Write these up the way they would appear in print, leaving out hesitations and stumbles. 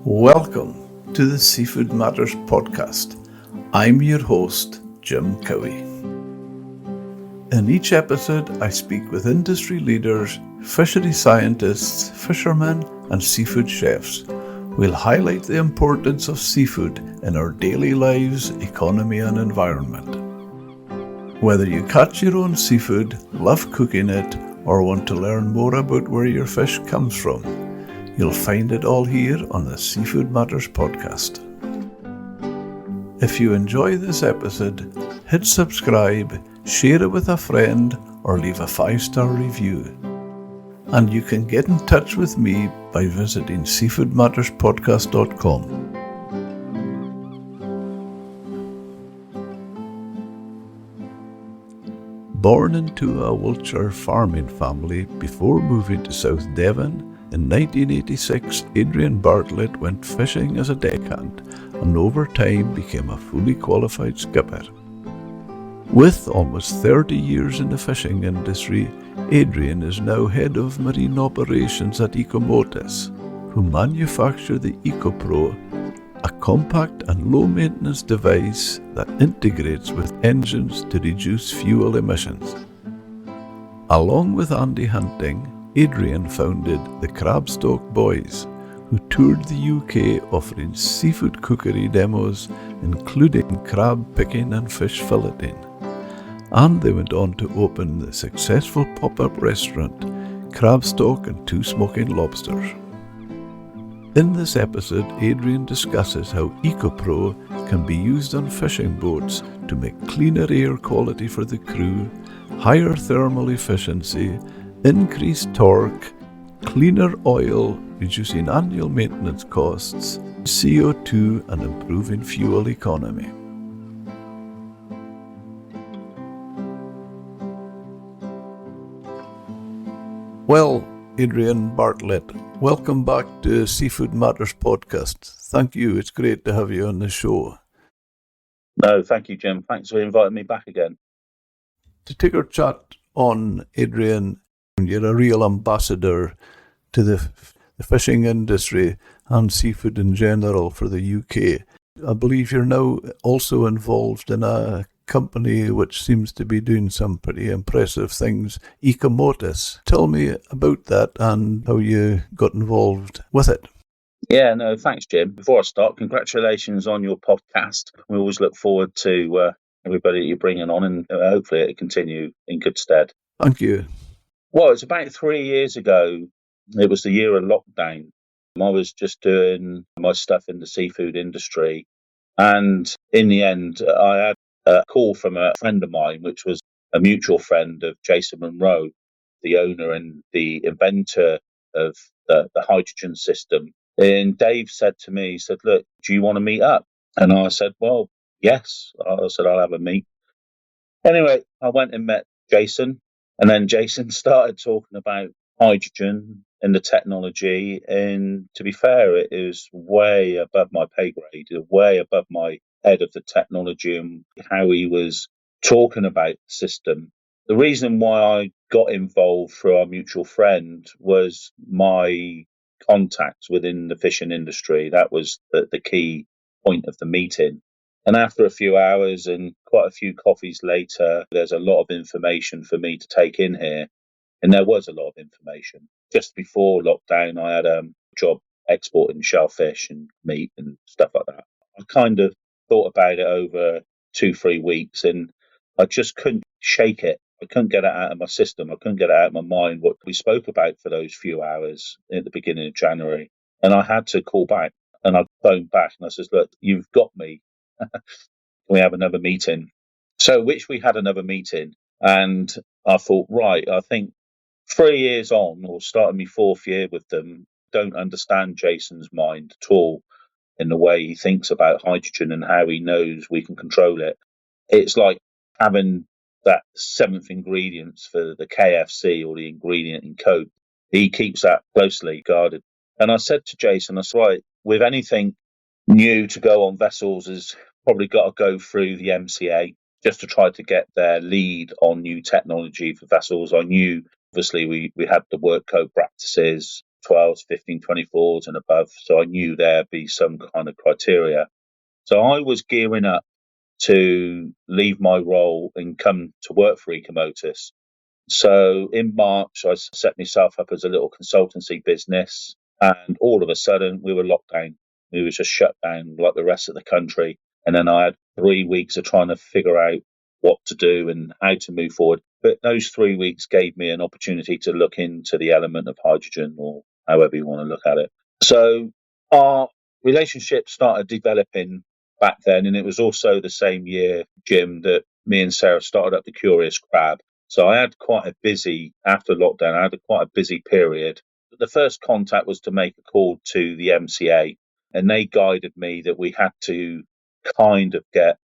Welcome to the Seafood Matters podcast. I'm your host, Jim Cowie. In each episode, I speak with industry leaders, fishery scientists, fishermen, and seafood chefs. We'll highlight the importance of seafood in our daily lives, economy, and environment. Whether you catch your own seafood, love cooking it, or want to learn more about where your fish comes from, you'll find it all here on the Seafood Matters podcast. If you enjoy this episode, hit subscribe, share it with a friend, or leave a 5-star review. And you can get in touch with me by visiting seafoodmatterspodcast.com. Born into a Wiltshire farming family before moving to South Devon, in 1986, Adrian Bartlett went fishing as a deckhand and over time became a fully qualified skipper. With almost 30 years in the fishing industry, Adrian is now head of marine operations at Ecomotus, who manufacture the EcoPro, a compact and low-maintenance device that integrates with engines to reduce fuel emissions. Along with Andy Hunting, Adrian founded the Crabstock Boys, who toured the UK offering seafood cookery demos, including crab picking and fish filleting. And they went on to open the successful pop-up restaurant, Crabstock and 2 Smoking Lobsters. In this episode, Adrian discusses how EcoPro can be used on fishing boats to make cleaner air quality for the crew, higher thermal efficiency, increased torque, cleaner oil, reducing annual maintenance costs, CO2 and improving fuel economy. Well, Adrian Bartlett, welcome back to Seafood Matters podcast. Thank you. It's great to have you on the show. No, thank you, Jim. Thanks for inviting me back again. To take our chat on, Adrian, you're a real ambassador to the fishing industry and seafood in general for the UK. I believe you're now also involved in a company which seems to be doing some pretty impressive things, Ecomotus. Tell me about that and how you got involved with it. Yeah, no, thanks, Jim. Before I start, congratulations on your podcast. We always look forward to everybody that you're bringing on, and hopefully it'll continue in good stead. Thank you. Well, it's about 3 years ago. It was the year of lockdown. I was just doing my stuff in the seafood industry. And in the end, I had a call from a friend of mine, which was a mutual friend of Jason Monroe, the owner and the inventor of the hydrogen system. And Dave said to me, he said, "Look, do you want to meet up?" And I said, "Well, yes." I said, "I'll have a meet." Anyway, I went and met Jason, and then Jason started talking about hydrogen and the technology. And to be fair, it is way above my pay grade, way above my head of the technology and how he was talking about the system. The reason why I got involved through our mutual friend was my contacts within the fishing industry. That was the key point of the meeting. And after a few hours and quite a few coffees later, there's a lot of information for me to take in here. And there was a lot of information. Just before lockdown, I had a job exporting shellfish and meat and stuff like that. I kind of thought about it over 2-3 weeks, and I just couldn't shake it. I couldn't get it out of my system. I couldn't get it out of my mind what we spoke about for those few hours at the beginning of January. And I had to call back, and I phoned back and I said, "Look, you've got me. We have another meeting." So which we had another meeting, and I thought, right, I think 3 years on, or starting my 4th year with them, don't understand Jason's mind at all in the way he thinks about hydrogen and how he knows we can control it. It's like having that 7th ingredients for the KFC or the ingredient in Coke. He keeps that closely guarded. And I said to Jason, I said, right, with anything new to go on vessels has probably got to go through the MCA just to try to get their lead on new technology for vessels. I knew, obviously, we had the work code practices, 12s, 15, 24s and above. So I knew there'd be some kind of criteria. So I was gearing up to leave my role and come to work for Ecomotus. So in March, I set myself up as a little consultancy business, and all of a sudden we were locked down. We were just shut down like the rest of the country. And then I had 3 weeks of trying to figure out what to do and how to move forward. But those 3 weeks gave me an opportunity to look into the element of hydrogen, or however you want to look at it. So our relationship started developing back then, and it was also the same year, Jim, that me and Sarah started up the Curious Crab. So I had quite a busy, after lockdown, I had quite a busy period. The first contact was to make a call to the MCA, and they guided me that we had to kind of get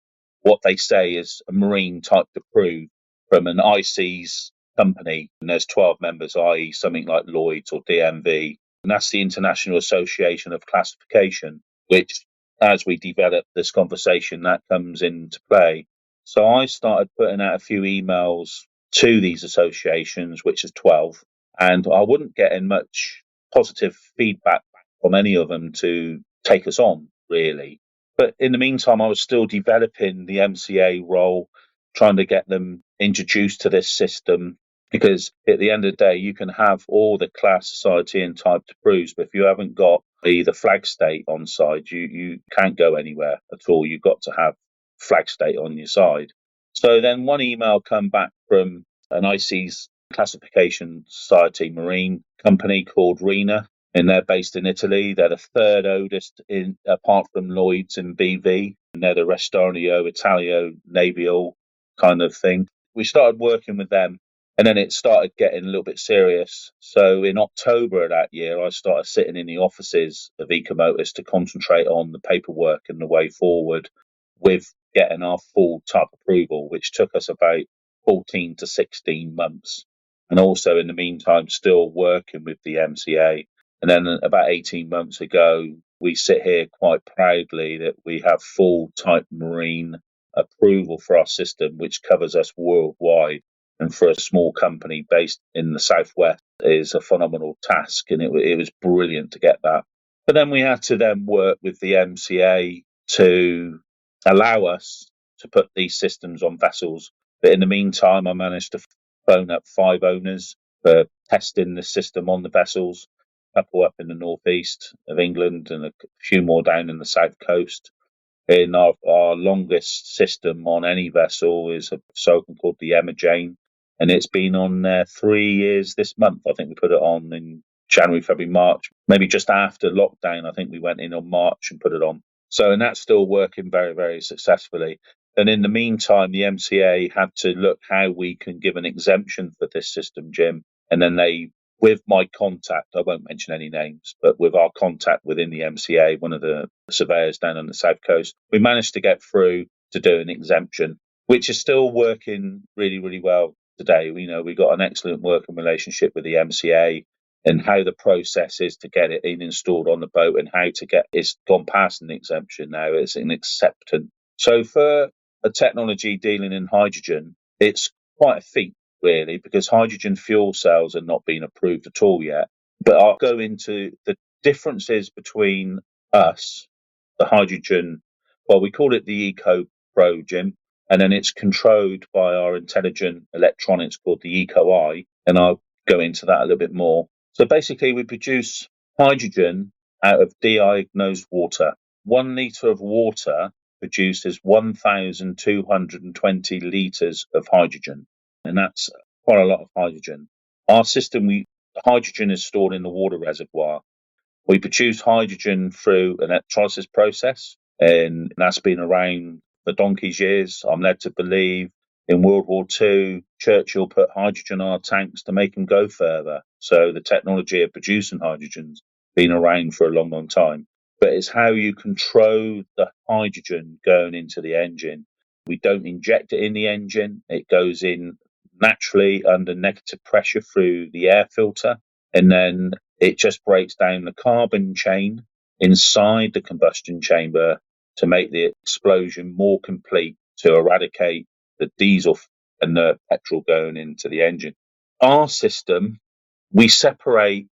what they say is a marine type approved from an ICES company. And there's 12 members, i.e. something like Lloyd's or DMV. And that's the International Association of Classification, which, as we develop this conversation, that comes into play. So I started putting out a few emails to these associations, which is 12, and I wasn't getting much positive feedback from any of them to take us on, really. But in the meantime, I was still developing the MCA role, trying to get them introduced to this system. Because at the end of the day, you can have all the class, society, and type approves, but if you haven't got the flag state on side, you can't go anywhere at all. You've got to have flag state on your side. So then one email come back from an ICES classification society marine company called RENA, and they're based in Italy. They're the third oldest in, apart from Lloyd's and BV, and they're the Restario Italio Navial kind of thing. We started working with them, and then it started getting a little bit serious. So in October of that year, I started sitting in the offices of Ecomotus to concentrate on the paperwork and the way forward with getting our full type approval, which took us about 14 to 16 months. And also in the meantime, still working with the MCA. And then about 18 months ago, we sit here quite proudly that we have full type marine approval for our system, which covers us worldwide. And for a small company based in the southwest is a phenomenal task. And it was brilliant to get that. But then we had to then work with the MCA to allow us to put these systems on vessels. But in the meantime, I managed to phone up 5 owners for testing the system on the vessels, a couple up in the northeast of England and a few more down in the south coast. In our longest system on any vessel is a Soken called the Emma Jane, and it's been on there 3 years this month. I think we put it on in January, February, March, maybe just after lockdown. I think we went in on March and put it on. So, and that's still working very, very successfully. And in the meantime, the MCA had to look how we can give an exemption for this system, Jim. And then they, with my contact, I won't mention any names, but with our contact within the MCA, one of the surveyors down on the south coast, we managed to get through to do an exemption, which is still working really, really well today. You know, we've got an excellent working relationship with the MCA, and how the process is to get it installed on the boat, and how to get it's gone past an exemption now. It's an acceptance. So for a technology dealing in hydrogen, it's quite a feat, really, because hydrogen fuel cells are not being approved at all yet. But I'll go into the differences between us, the hydrogen, well, we call it the EcoPro, Jim, and then it's controlled by our intelligent electronics called the EcoEye, and I'll go into that a little bit more. So basically, we produce hydrogen out of deionised water. 1 litre of water produces 1,220 litres of hydrogen, and that's quite a lot of hydrogen. Our system, hydrogen is stored in the water reservoir. We produce hydrogen through an electrolysis process, and that's been around for donkey's years. I'm led to believe in World War II, Churchill put hydrogen on our tanks to make them go further. So the technology of producing hydrogen's been around for a long, long time. But it's how you control the hydrogen going into the engine. We don't inject it in the engine. It goes in naturally under negative pressure through the air filter, and then it just breaks down the carbon chain inside the combustion chamber to make the explosion more complete, to eradicate the diesel and the petrol going into the engine. Our system, we separate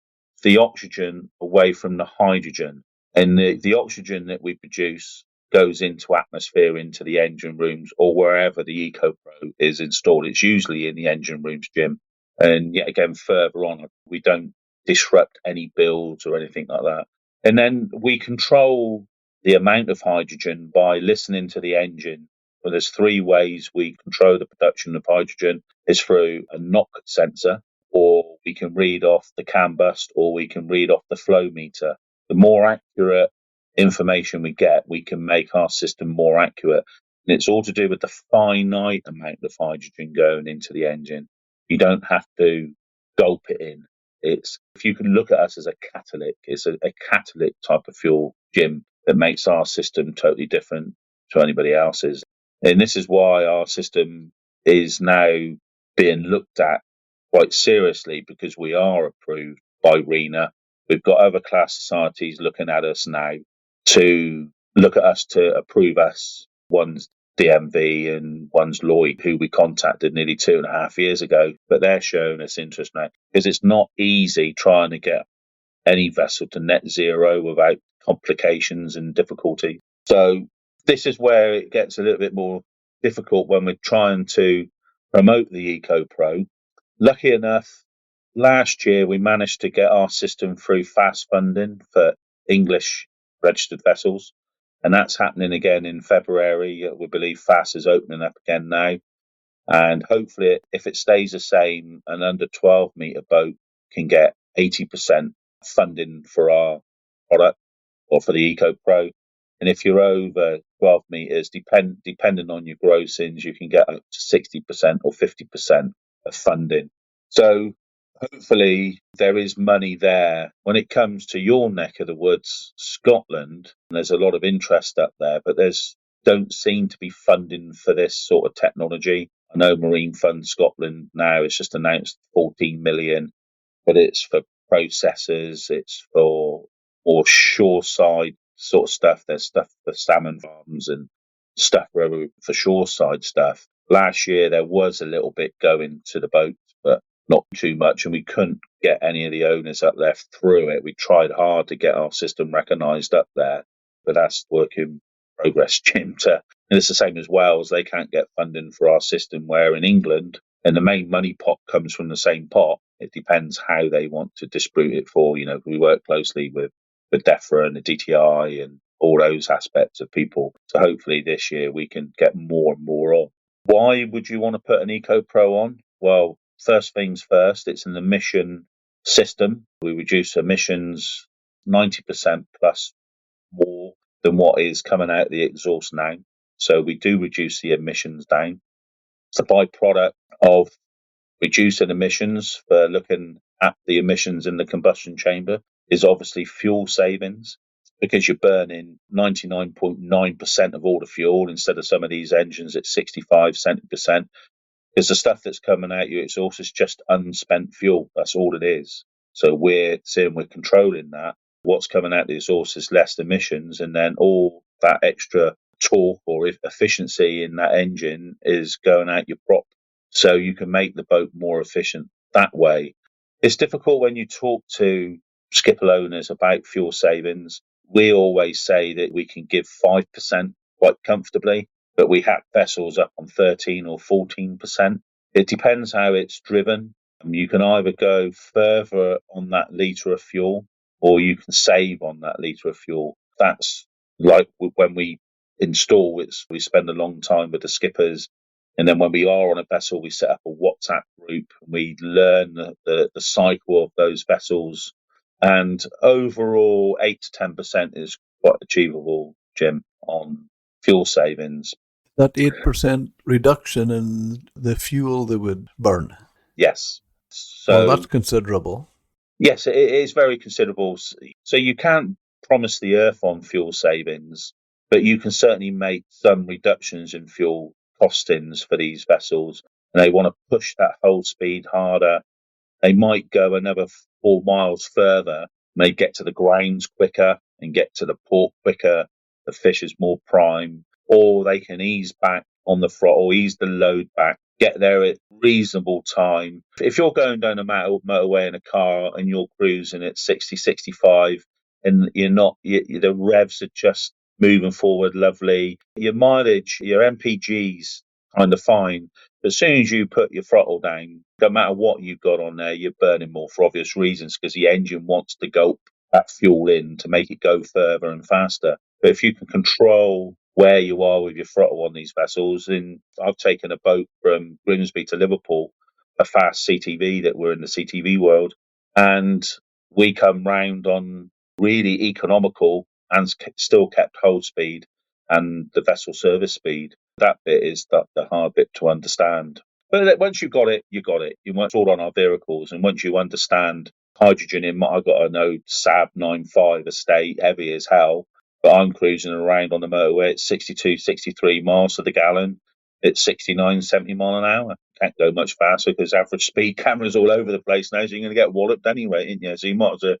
the oxygen away from the hydrogen. And the oxygen that we produce goes into atmosphere, into the engine rooms, or wherever the EcoPro is installed. It's usually in the engine rooms, Jim. And yet again, further on, we don't disrupt any builds or anything like that. And then we control the amount of hydrogen by listening to the engine. Well, there's three ways we control the production of hydrogen. It's through a knock sensor, or we can read off the CAN bus, or we can read off the flow meter. The more accurate information we get, we can make our system more accurate. And it's all to do with the finite amount of hydrogen going into the engine. You don't have to gulp it in. It's, if you can look at us as a catalytic, it's a catalytic type of fuel, Jim, that makes our system totally different to anybody else's. And this is why our system is now being looked at quite seriously, because we are approved by RENA. We've got other class societies looking at us now to look at us to approve us. One's DMV and one's Lloyd, who we contacted nearly 2.5 years ago, but they're showing us interest now, because it's not easy trying to get any vessel to net zero without complications and difficulty. So this is where it gets a little bit more difficult when we're trying to promote the EcoPro. Lucky enough, last year we managed to get our system through fast funding for English registered vessels, and that's happening again in February. We believe fast is opening up again now, and hopefully, if it stays the same, an under 12 metre boat can get 80% funding for our product or for the EcoPro. And if you're over 12 metres, depending on your grossings, you can get up to 60% or 50% of funding. So hopefully there is money there. When it comes to your neck of the woods, Scotland, there's a lot of interest up there, but there's don't seem to be funding for this sort of technology. I know Marine Fund Scotland now has just announced 14 million, but it's for processors, it's for more shoreside sort of stuff. There's stuff for salmon farms and stuff for shoreside stuff. Last year there was a little bit going to the boats, but not too much, and we couldn't get any of the owners up there through it. We tried hard to get our system recognised up there, but that's work in progress, Jim. And it's the same as Wales. They can't get funding for our system, where in England, and the main money pot comes from the same pot. It depends how they want to distribute it for. You know, we work closely with DEFRA and the DTI and all those aspects of people. So hopefully this year we can get more and more on. Why would you want to put an EcoPro on? Well, first things first, it's an emission system. We reduce emissions 90% plus more than what is coming out of the exhaust now. So we do reduce the emissions down. It's a byproduct of reducing emissions. For looking at the emissions in the combustion chamber is obviously fuel savings, because you're burning 99.9% of all the fuel instead of some of these engines at 65, 70%. Because the stuff that's coming out your exhaust is just unspent fuel. That's all it is. So we're saying we're controlling that. What's coming out the exhaust is less emissions, and then all that extra torque or efficiency in that engine is going out your prop. So you can make the boat more efficient that way. It's difficult when you talk to skipper owners about fuel savings. We always say that we can give 5% quite comfortably, but we have vessels up on 13 or 14%. It depends how it's driven. You can either go further on that litre of fuel, or you can save on that litre of fuel. That's like when we install, we spend a long time with the skippers. And then when we are on a vessel, we set up a WhatsApp group and we learn the cycle of those vessels. And overall, 8 to 10% is quite achievable, Jim, on fuel savings. That 8% reduction in the fuel they would burn. Yes. Well, that's considerable. Yes, it is very considerable. So you can't promise the earth on fuel savings, but you can certainly make some reductions in fuel costings for these vessels. And they want to push that hold speed harder. They might go another 4 miles further, may get to the grounds quicker and get to the port quicker. The fish is more prime, or they can ease back on the throttle, ease the load back, get there at reasonable time. If you're going down a motorway in a car and you're cruising at 60, 65, and the revs are just moving forward lovely, your mileage, your MPG's kind of fine. But as soon as you put your throttle down, no matter what you've got on there, you're burning more for obvious reasons because the engine wants to gulp that fuel in to make it go further and faster. But if you can control where you are with your throttle on these vessels, and I've taken a boat from Grimsby to Liverpool, a fast CTV that we're in the CTV world, and we come round on really economical and still kept hold speed and the vessel service speed. That bit is the hard bit to understand. But once you got it, you got it. You went all on our vehicles, and once you understand hydrogen in, I got an old Saab 95 estate, heavy as hell, but I'm cruising around on the motorway at 62, 63 miles to the gallon. It's 69, 70 mile an hour. Can't go much faster because average speed cameras all over the place now, so you're going to get walloped anyway, ain't you? So you might as well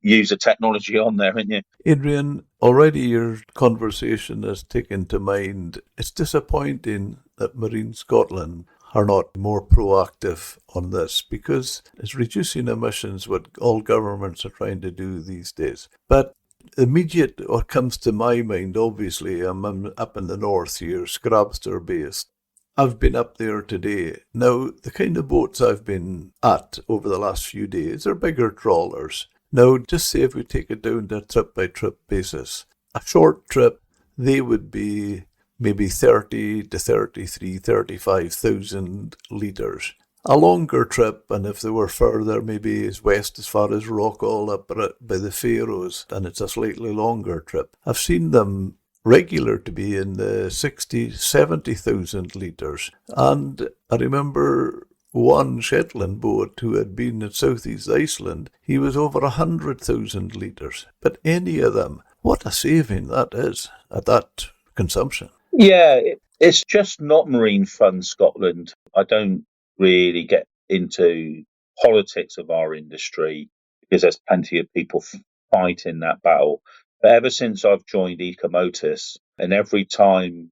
use the technology on there, ain't you? Adrian, already your conversation has taken to mind. It's disappointing that Marine Scotland are not more proactive on this because it's reducing emissions what all governments are trying to do these days. But immediate what comes to my mind, obviously, I'm up in the north here, Crabstock based. I've been up there today. Now, the kind of boats I've been at over the last few days are bigger trawlers. Now, just say if we take it down to a trip-by-trip basis, a short trip, they would be maybe 30 to 33, 35,000 litres. A longer trip, and if they were further, maybe as west as far as Rockall up by the Faroes, and it's a slightly longer trip. I've seen them regular to be in the 60, 70,000 litres. And I remember one Shetland boat who had been in southeast Iceland, he was over 100,000 litres. But any of them, what a saving that is at that consumption. Yeah, it's just not Marine Fund Scotland. I don't really get into politics of our industry because there's plenty of people fighting that battle. But ever since I've joined Ecomotus, and every time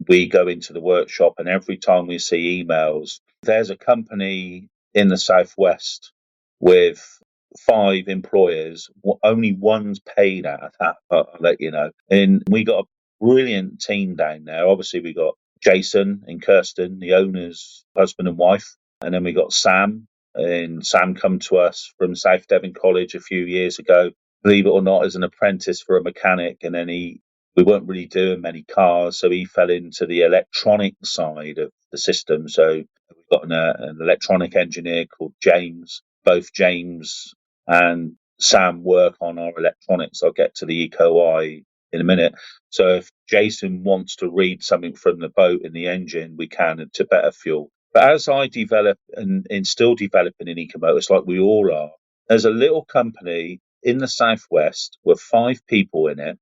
we go into the workshop and every time we see emails, there's a company in the southwest with 5 employers. Only one's paid out of that, I'll let you know. And we got a brilliant team down there. Obviously, we got Jason and Kirsten, the owners, husband and wife. And then we got Sam. And Sam come to us from South Devon College a few years ago, believe it or not, as an apprentice for a mechanic. And then we weren't really doing many cars, so he fell into the electronic side of the system. So we've got an electronic engineer called James. Both James and Sam work on our electronics. I'll get to the EcoEye in a minute. So if Jason wants to read something from the boat in the engine, we can to better fuel. But as I develop and still developing in Ecomotus, like we all are, there's a little company in the southwest with 5 people in it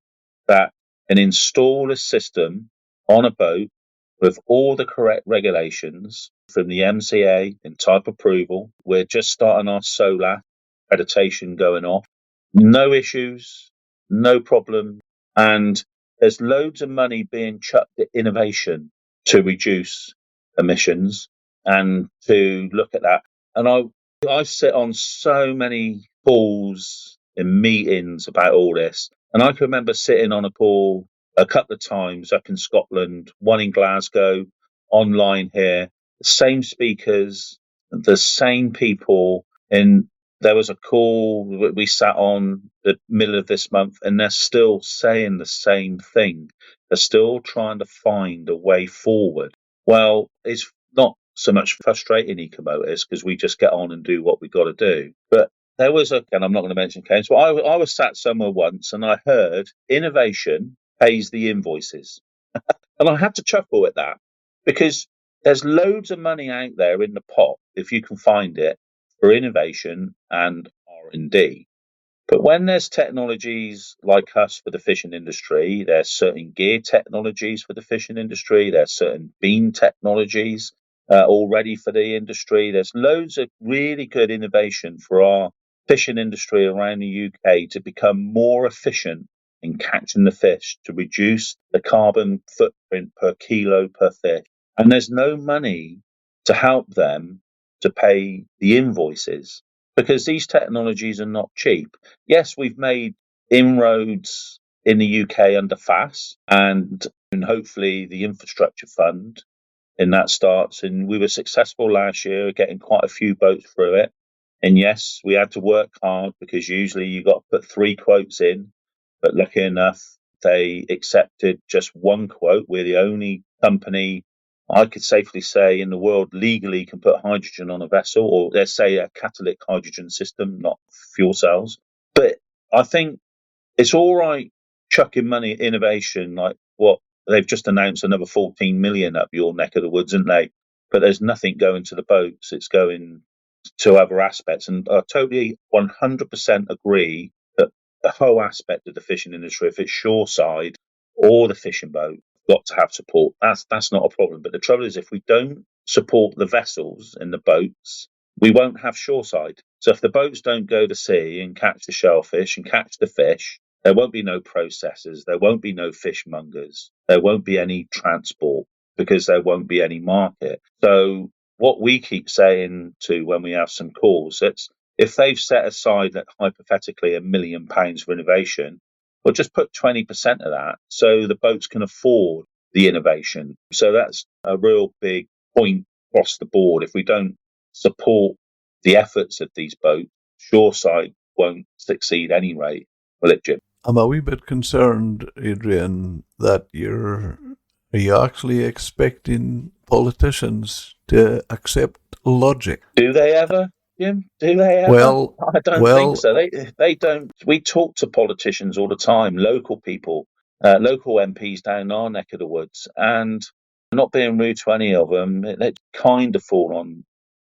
that can install a system on a boat with all the correct regulations from the MCA and type approval. We're just starting our solar accreditation going off. No issues, no problem. And there's loads of money being chucked at innovation to reduce emissions and to look at that. And I sit on so many calls and meetings about all this. And I can remember sitting on a call a couple of times up in Scotland, one in Glasgow, online here, the same speakers, the same people. And there was a call we sat on the middle of this month, and they're still saying the same thing. They're still trying to find a way forward. Well, it's not so much frustrating Ecomotus because we just get on and do what we got to do. But there was and I'm not going to mention names, but I was sat somewhere once and I heard innovation pays the invoices. And I had to chuckle at that because there's loads of money out there in the pot, if you can find it, for innovation and R&D. But when there's technologies like us for the fishing industry, there's certain gear technologies for the fishing industry, there's certain beam technologies already for the industry. There's loads of really good innovation for our fishing industry around the UK to become more efficient in catching the fish, to reduce the carbon footprint per kilo per fish. And there's no money to help them to pay the invoices, because these technologies are not cheap. Yes, we've made inroads in the UK under FAS and hopefully the infrastructure fund in that starts. And we were successful last year getting quite a few boats through it. And yes, we had to work hard because usually you got to put 3 quotes in. But lucky enough, they accepted just 1 quote. We're the only company, I could safely say, in the world legally can put hydrogen on a vessel, or let's say a catalytic hydrogen system, not fuel cells. But I think it's all right chucking money at innovation, like what they've just announced another 14 million up your neck of the woods, isn't they? But there's nothing going to the boats. It's going to other aspects. And I totally 100% agree that the whole aspect of the fishing industry, if it's shoreside or the fishing boat, got to have support. That's not a problem. But the trouble is, if we don't support the vessels and the boats, we won't have shoreside. So if the boats don't go to sea and catch the shellfish and catch the fish, there won't be no processors, there won't be no fishmongers, there won't be any transport because there won't be any market. So what we keep saying to when we have some calls, it's if they've set aside that hypothetically £1 million for innovation, well, just put 20% of that so the boats can afford the innovation. So that's a real big point across the board. If we don't support the efforts of these boats, shoreside won't succeed anyway, will it, Jim? I'm a wee bit concerned, Adrian, that are you actually expecting politicians to accept logic? Do they ever, Jim? Do they ever? Well, I don't think well, so. They don't. We talk to politicians all the time, local people, local MPs down our neck of the woods, and not being rude to any of them, they kind of fall on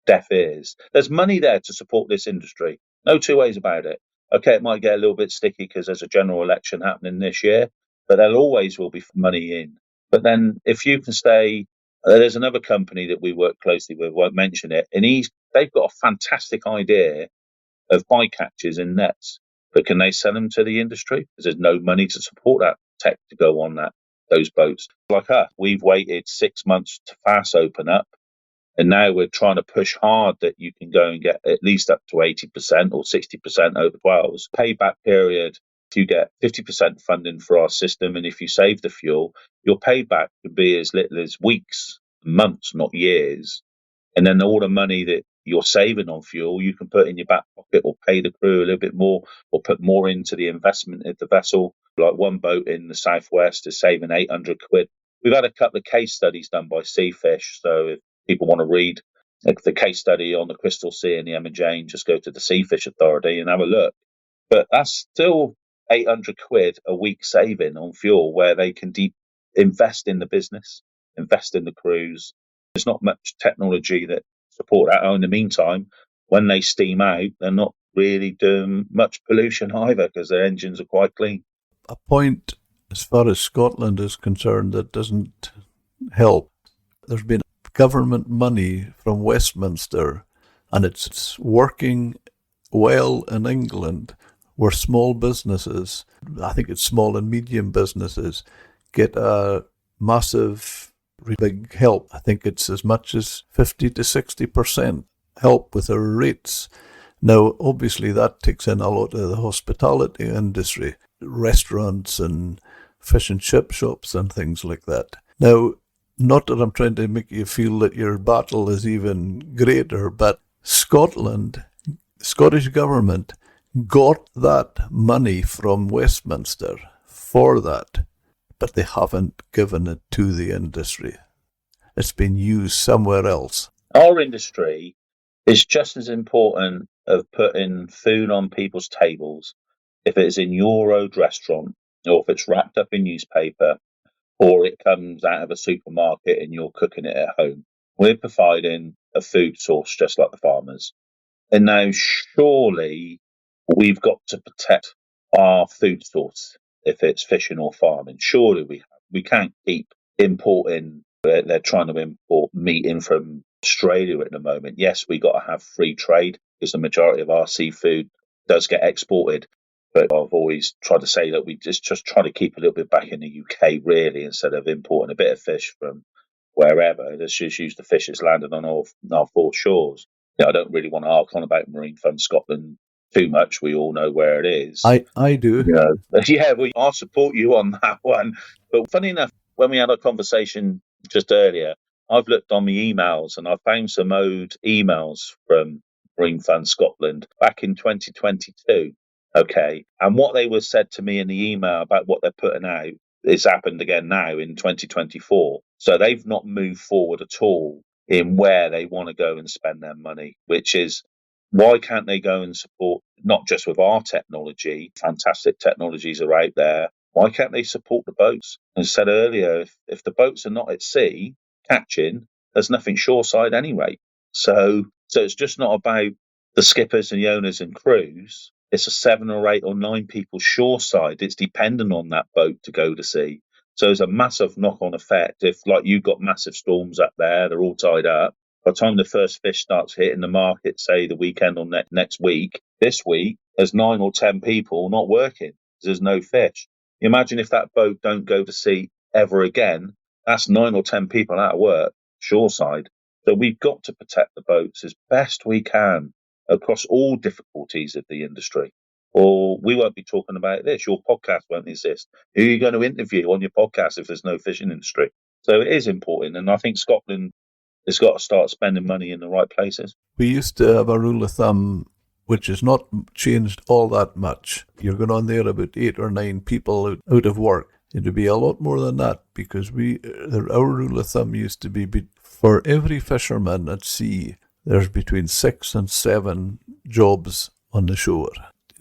deaf ears. There's money there to support this industry. No two ways about it. Okay, it might get a little bit sticky because there's a general election happening this year, but there always will be money in. But then if you can stay, there's another company that we work closely with, won't mention it, and they've got a fantastic idea of bycatches and nets, but can they sell them to the industry? Because there's no money to support that tech to go on those boats. Like us, we've waited 6 months to FAS open up, and now we're trying to push hard that you can go and get at least up to 80% or 60% over 12s. Payback period, if you get 50% funding for our system, and if you save the fuel, your payback could be as little as weeks, months, not years. And then all the money that you're saving on fuel, you can put in your back pocket or pay the crew a little bit more or put more into the investment of the vessel. Like one boat in the southwest is saving 800 quid. We've had a couple of case studies done by Seafish. So if people want to read the case study on the Crystal Sea and the Emma Jane, just go to the Seafish Authority and have a look. But that's still 800 quid a week saving on fuel where they can invest in the business, invest in the crews. There's not much technology that support that. In the meantime, when they steam out, they're not really doing much pollution either because their engines are quite clean. a point as far as Scotland is concerned that doesn't help. There's been government money from Westminster, and it's working well in England, where small businesses, I think it's small and medium businesses, get a massive, big help. I think it's as much as 50 to 60% help with their rates. Now, obviously, that takes in a lot of the hospitality industry, restaurants and fish and chip shops and things like that. Now, not that I'm trying to make you feel that your battle is even greater, but Scotland, Scottish government got that money from Westminster for that, but they haven't given it to the industry. It's been used somewhere else. Our industry is just as important of putting food on people's tables, if it's in your road restaurant or if it's wrapped up in newspaper or it comes out of a supermarket and you're cooking it at home. We're providing a food source just like the farmers. And now, surely, we've got to protect our food source if it's fishing or farming. Surely we can't keep importing. They're trying to import meat in from Australia at the moment. Yes, we got to have free trade because the majority of our seafood does get exported. But I've always tried to say that we just try to keep a little bit back in the UK, really, instead of importing a bit of fish from wherever. Let's just use the fish that's landed on our four shores. I don't really want to hark on about Marine Fund Scotland too much. We all know where it is. I do. Yeah, well, I'll support you on that one. But funny enough, when we had a conversation just earlier, I've looked on my emails and I found some old emails from Marine Fund Scotland back in 2022. Okay. And what they were said to me in the email about what they're putting out is happened again now in 2024. So they've not moved forward at all in where they want to go and spend their money, which is why can't they go and support not just with our technology, fantastic technologies are out there. Why can't they support the boats? As I said earlier, if the boats are not at sea catching, there's nothing shoreside anyway. So it's just not about the skippers and the owners and crews. It's a 7 or 8 or 9 people shoreside. It's dependent on that boat to go to sea. So there's a massive knock-on effect. If, like, you've got massive storms up there, they're all tied up. By the time the first fish starts hitting the market, say the weekend or next week, this week, there's 9 or 10 people not working. There's no fish. Imagine if that boat don't go to sea ever again. That's 9 or 10 people out of work, shoreside. So we've got to protect the boats as best we can across all difficulties of the industry. Or we won't be talking about this. Your podcast won't exist. Who are you going to interview on your podcast if there's no fishing industry? So it is important. And I think Scotland has got to start spending money in the right places. We used to have a rule of thumb which has not changed all that much. You're going on there about 8 or 9 people out of work. It'd be a lot more than that because our rule of thumb used to be for every fisherman at sea, there's between 6 and 7 jobs on the shore.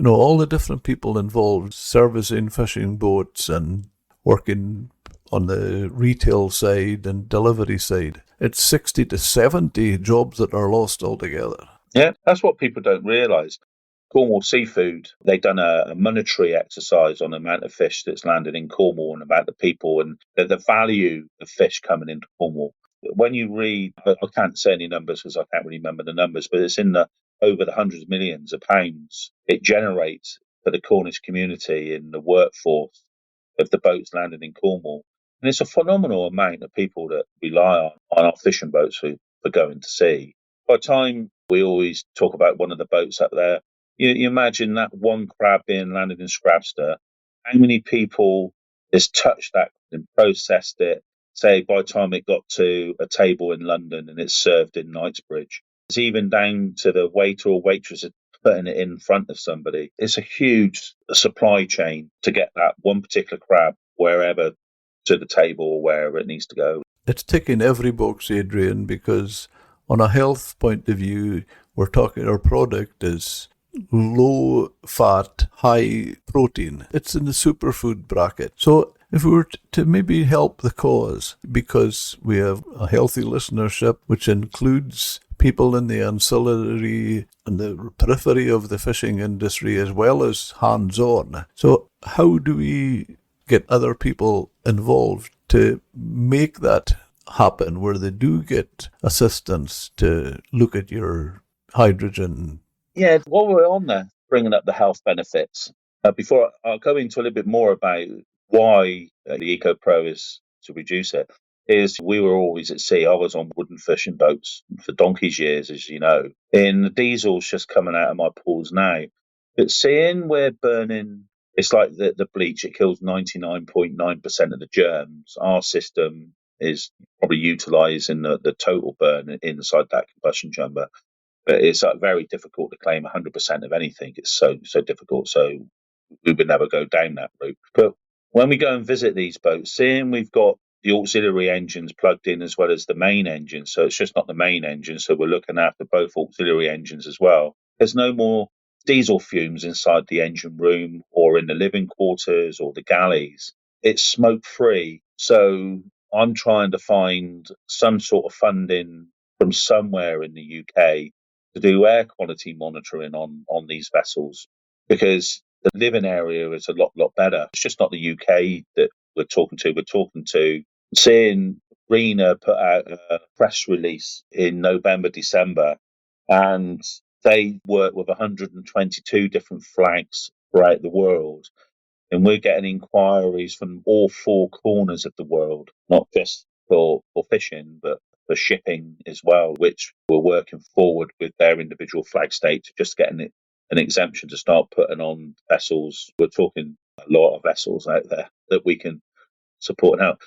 All the different people involved, servicing fishing boats and working on the retail side and delivery side. It's 60 to 70 jobs that are lost altogether. Yeah, that's what people don't realise. Cornwall Seafood, they've done a monetary exercise on the amount of fish that's landed in Cornwall and about the people and the value of fish coming into Cornwall. When you read, I can't say any numbers because I can't really remember the numbers, but it's in over the hundreds of millions of pounds it generates for the Cornish community and the workforce of the boats landing in Cornwall. And it's a phenomenal amount of people that rely on our fishing boats for going to sea. By the time we always talk about one of the boats up there, you imagine that one crab being landed in Crabstock, how many people has touched that and processed it, say by the time it got to a table in London and it's served in Knightsbridge. It's even down to the waiter or waitress putting it in front of somebody. It's a huge supply chain to get that one particular crab wherever to the table or wherever it needs to go. It's ticking every box, Adrian, because on a health point of view, we're talking our product is low fat, high protein. It's in the superfood bracket. So if we were to maybe help the cause, because we have a healthy listenership, which includes people in the ancillary and the periphery of the fishing industry as well as hands-on. So how do we get other people involved to make that happen where they do get assistance to look at your hydrogen? Yeah, while we're on there, bringing up the health benefits, before I'll go into a little bit more about why the EcoPro is to reduce it, is we were always at sea. I was on wooden fishing boats for donkey's years, as you know. And the diesel's just coming out of my pools now. But seeing we're burning, it's like the bleach, it kills 99.9% of the germs. Our system is probably utilising the total burn inside that combustion chamber. But it's very difficult to claim 100% of anything. It's so difficult. So we would never go down that route. But when we go and visit these boats, seeing we've got the auxiliary engines plugged in as well as the main engine, so it's just not the main engine. So we're looking after both auxiliary engines as well. There's no more diesel fumes inside the engine room or in the living quarters or the galleys. It's smoke free. So I'm trying to find some sort of funding from somewhere in the UK to do air quality monitoring on these vessels, because the living area is a lot better. It's just not the UK that we're talking to. We're talking to seeing Rena put out a press release in November, December, and they work with 122 different flags throughout the world. And we're getting inquiries from all 4 corners of the world, not just for fishing, but for shipping as well, which we're working forward with their individual flag state to just get an exemption to start putting on vessels. We're talking a lot of vessels out there that we can support now.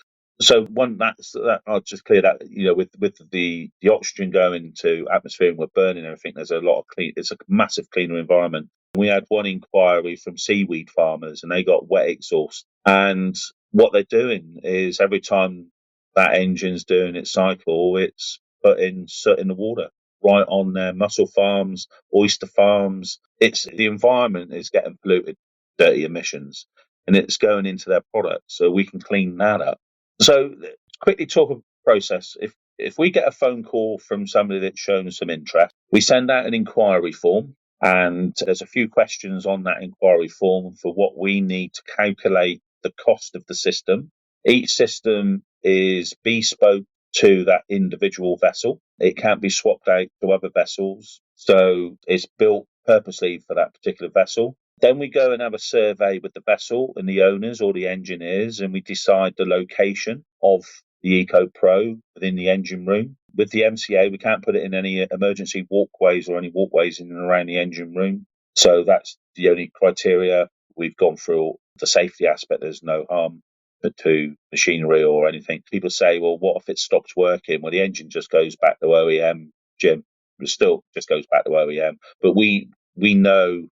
So that I'll just clear that, with the oxygen going to atmosphere and we're burning everything, there's a lot of clean. It's a massive cleaner environment. We had one inquiry from seaweed farmers, and they got wet exhaust. And what they're doing is every time that engine's doing its cycle, it's putting soot in the water right on their mussel farms, oyster farms. It's the environment is getting polluted, dirty emissions, and it's going into their product. So we can clean that up. So quickly talk of process. If we get a phone call from somebody that's shown some interest, we send out an inquiry form, and there's a few questions on that inquiry form for what we need to calculate the cost of the system. Each system is bespoke to that individual vessel. It can't be swapped out to other vessels. So it's built purposely for that particular vessel. Then we go and have a survey with the vessel and the owners or the engineers, and we decide the location of the EcoPro within the engine room. With the MCA, we can't put it in any emergency walkways or any walkways in and around the engine room. So that's the only criteria. We've gone through the safety aspect. There's no harm to machinery or anything. People say, well, what if it stops working? Well, the engine just goes back to OEM, Jim. It still just goes back to OEM. But we know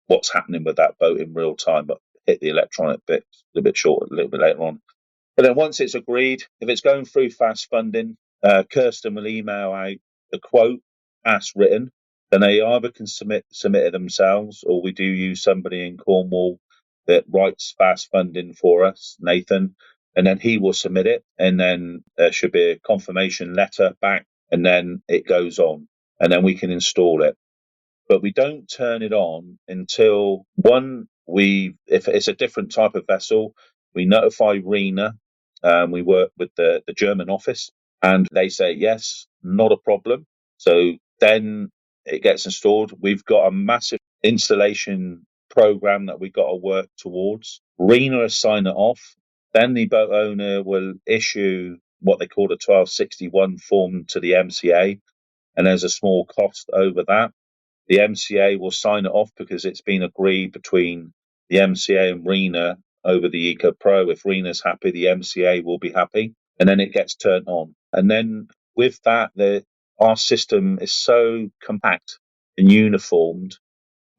what's happening with that boat in real time, but hit the electronic bit a little bit short, a little bit later on. But then once it's agreed, if it's going through fast funding, Kirsten will email out the quote as written. Then they either can submit it themselves, or we do use somebody in Cornwall that writes fast funding for us, Nathan, and then he will submit it, and then there should be a confirmation letter back, and then it goes on, and then we can install it. But we don't turn it on until if it's a different type of vessel, we notify RENA. We work with the German office, and they say, yes, not a problem. So then it gets installed. We've got a massive installation program that we've got to work towards. RENA will sign it off. Then the boat owner will issue what they call a 1261 form to the MCA, and there's a small cost over that. The MCA will sign it off because it's been agreed between the MCA and RENA over the EcoPro. If RENA's happy, the MCA will be happy, and then it gets turned on. And then with that, our system is so compact and uniformed,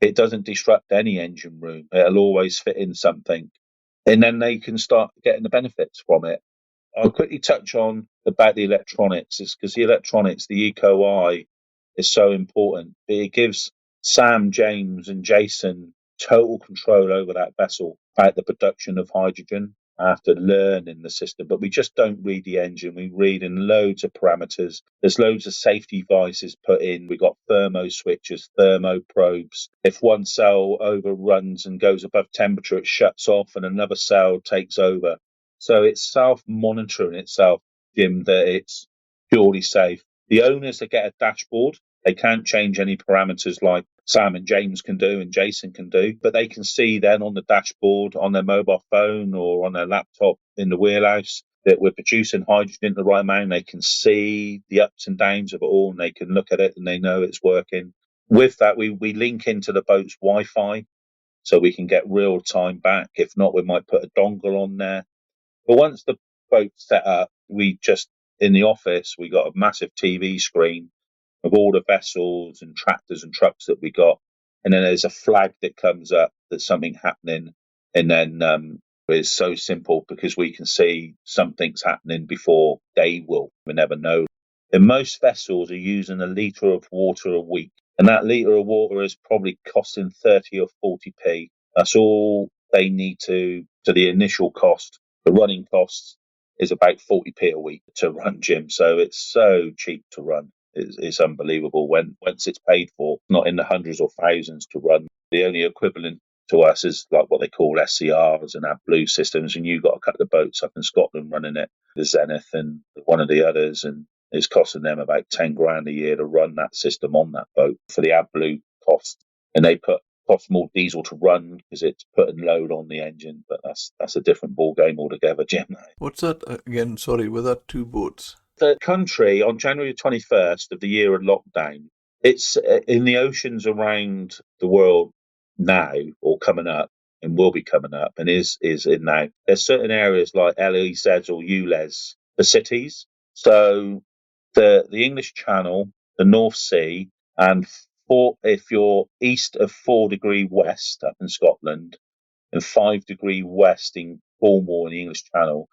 it doesn't disrupt any engine room. It'll always fit in something. And then they can start getting the benefits from it. I'll quickly touch on about the electronics, because the electronics, the Eco Eye, is so important. It gives Sam, James, and Jason total control over that vessel, about the production of hydrogen after learning the system. But we just don't read the engine. We read in loads of parameters. There's loads of safety devices put in. We've got thermo switches, thermo probes. If one cell overruns and goes above temperature, it shuts off and another cell takes over. So it's self-monitoring itself, Jim, that it's purely safe. The owners that get a dashboard, they can't change any parameters like Sam and James can do and Jason can do, but they can see then on the dashboard, on their mobile phone or on their laptop in the wheelhouse, that we're producing hydrogen in the right amount. They can see the ups and downs of it all, and they can look at it and they know it's working. With that, we link into the boat's Wi-Fi so we can get real time back. If not, we might put a dongle on there. But once the boat's set up, in the office, we got a massive TV screen of all the vessels and tractors and trucks that we got. And then there's a flag that comes up that's something happening. And then it's so simple because we can see something's happening before they will. We never know. And most vessels are using a litre of water a week. And that litre of water is probably costing 30 or 40p. That's all they need to the initial cost. The running costs is about 40p a week to run, Jim. So it's so cheap to run. It's unbelievable once it's paid for, not in the hundreds or thousands to run. The only equivalent to us is like what they call SCRs and AdBlue systems, and you've got a couple of boats up in Scotland running it, the Zenith and one of the others, and it's costing them about 10 grand a year to run that system on that boat for the AdBlue cost. And they put costs more diesel to run because it's putting load on the engine, but that's a different ball game altogether, Jim. What's that again? Sorry, were that two boats? The country on January 21st of the year of lockdown, it's in the oceans around the world now or coming up and will be coming up and is in now. There's certain areas like LEZs or ULEZ for cities. So the English Channel, the North Sea, and if you're east of 4° west up in Scotland and 5° west in Cornwall in the English Channel,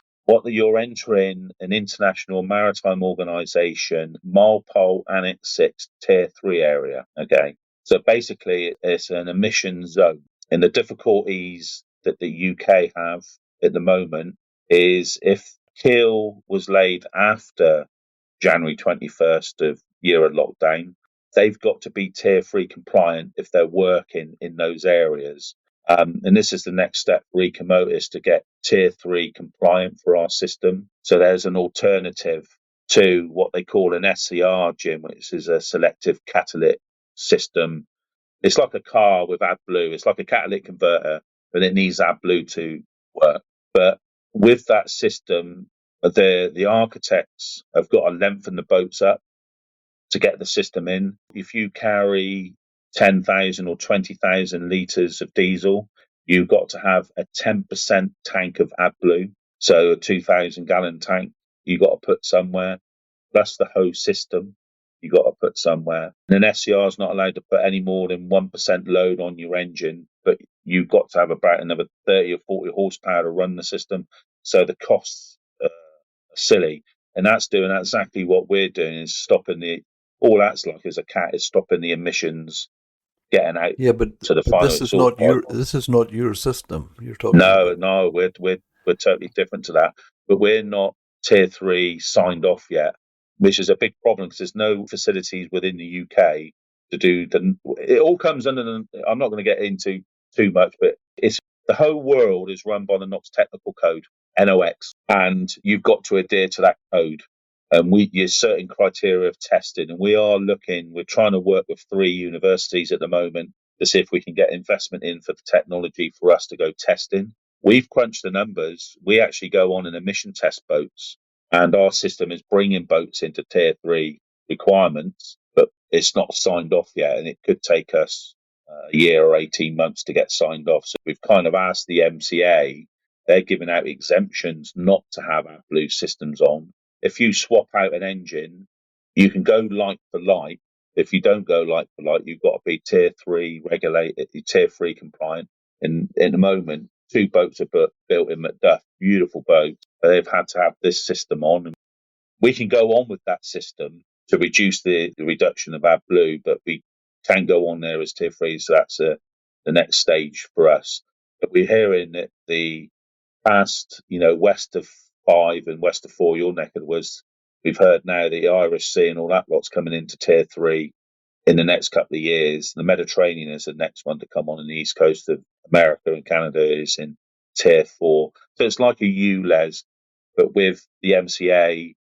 you're entering an international maritime organisation, Marpole Annex 6 Tier 3 area. Okay, so basically it's an emission zone. And the difficulties that the UK have at the moment is if keel was laid after January 21st of year of lockdown, they've got to be Tier 3 compliant if they're working in those areas. And this is the next step for Ecomotus to get Tier 3 compliant for our system. So there's an alternative to what they call an SCR, Jim, which is a selective catalytic system. It's like a car with AdBlue. It's like a catalytic converter, but it needs AdBlue to work. But with that system, the architects have got to lengthen the boats up to get the system in. If you carry 10,000 or 20,000 litres of diesel, you've got to have a 10% tank of AdBlue. So a 2,000 gallon tank you've got to put somewhere. Plus the hose system you've got to put somewhere. And an SCR is not allowed to put any more than 1% load on your engine, but you've got to have about another 30 or 40 horsepower to run the system. So the costs are silly. And that's doing exactly what we're doing, is stopping all that's like as a cat is stopping the emissions getting out Yeah, but to the but final exhaust pipe. this is not your system you're talking No, about. no, we're totally different to that. But we're not Tier 3 signed off yet, which is a big problem because there's no facilities within the UK to do the. It all comes under the. I'm not going to get into too much, but it's the whole world is run by the NOx technical code, NOx, and you've got to adhere to that code. And there's certain criteria of testing, and we're trying to work with 3 universities at the moment to see if we can get investment in for the technology for us to go testing. We've crunched the numbers. We actually go on an emission test boats, and our system is bringing boats into Tier 3 requirements, but it's not signed off yet, and it could take us a year or 18 months to get signed off. So we've kind of asked the MCA, they're giving out exemptions not to have our blue systems on. If you swap out an engine, you can go like for like. If you don't go like for like, you've got to be Tier 3 regulated, Tier 3 compliant. And in the moment, 2 boats are built in Macduff, beautiful boats, but they've had to have this system on. And we can go on with that system to reduce the reduction of our blue, but we can go on there as Tier 3, so that's the next stage for us. But we're hearing that the past, west of 5 and west of 4, your neck of the woods, we've heard now the Irish Sea and all that lot's coming into Tier 3 in the next couple of years. The Mediterranean is the next one to come on the east coast of America, and Canada is in Tier 4. So it's like a ULEZ, but with the MCA,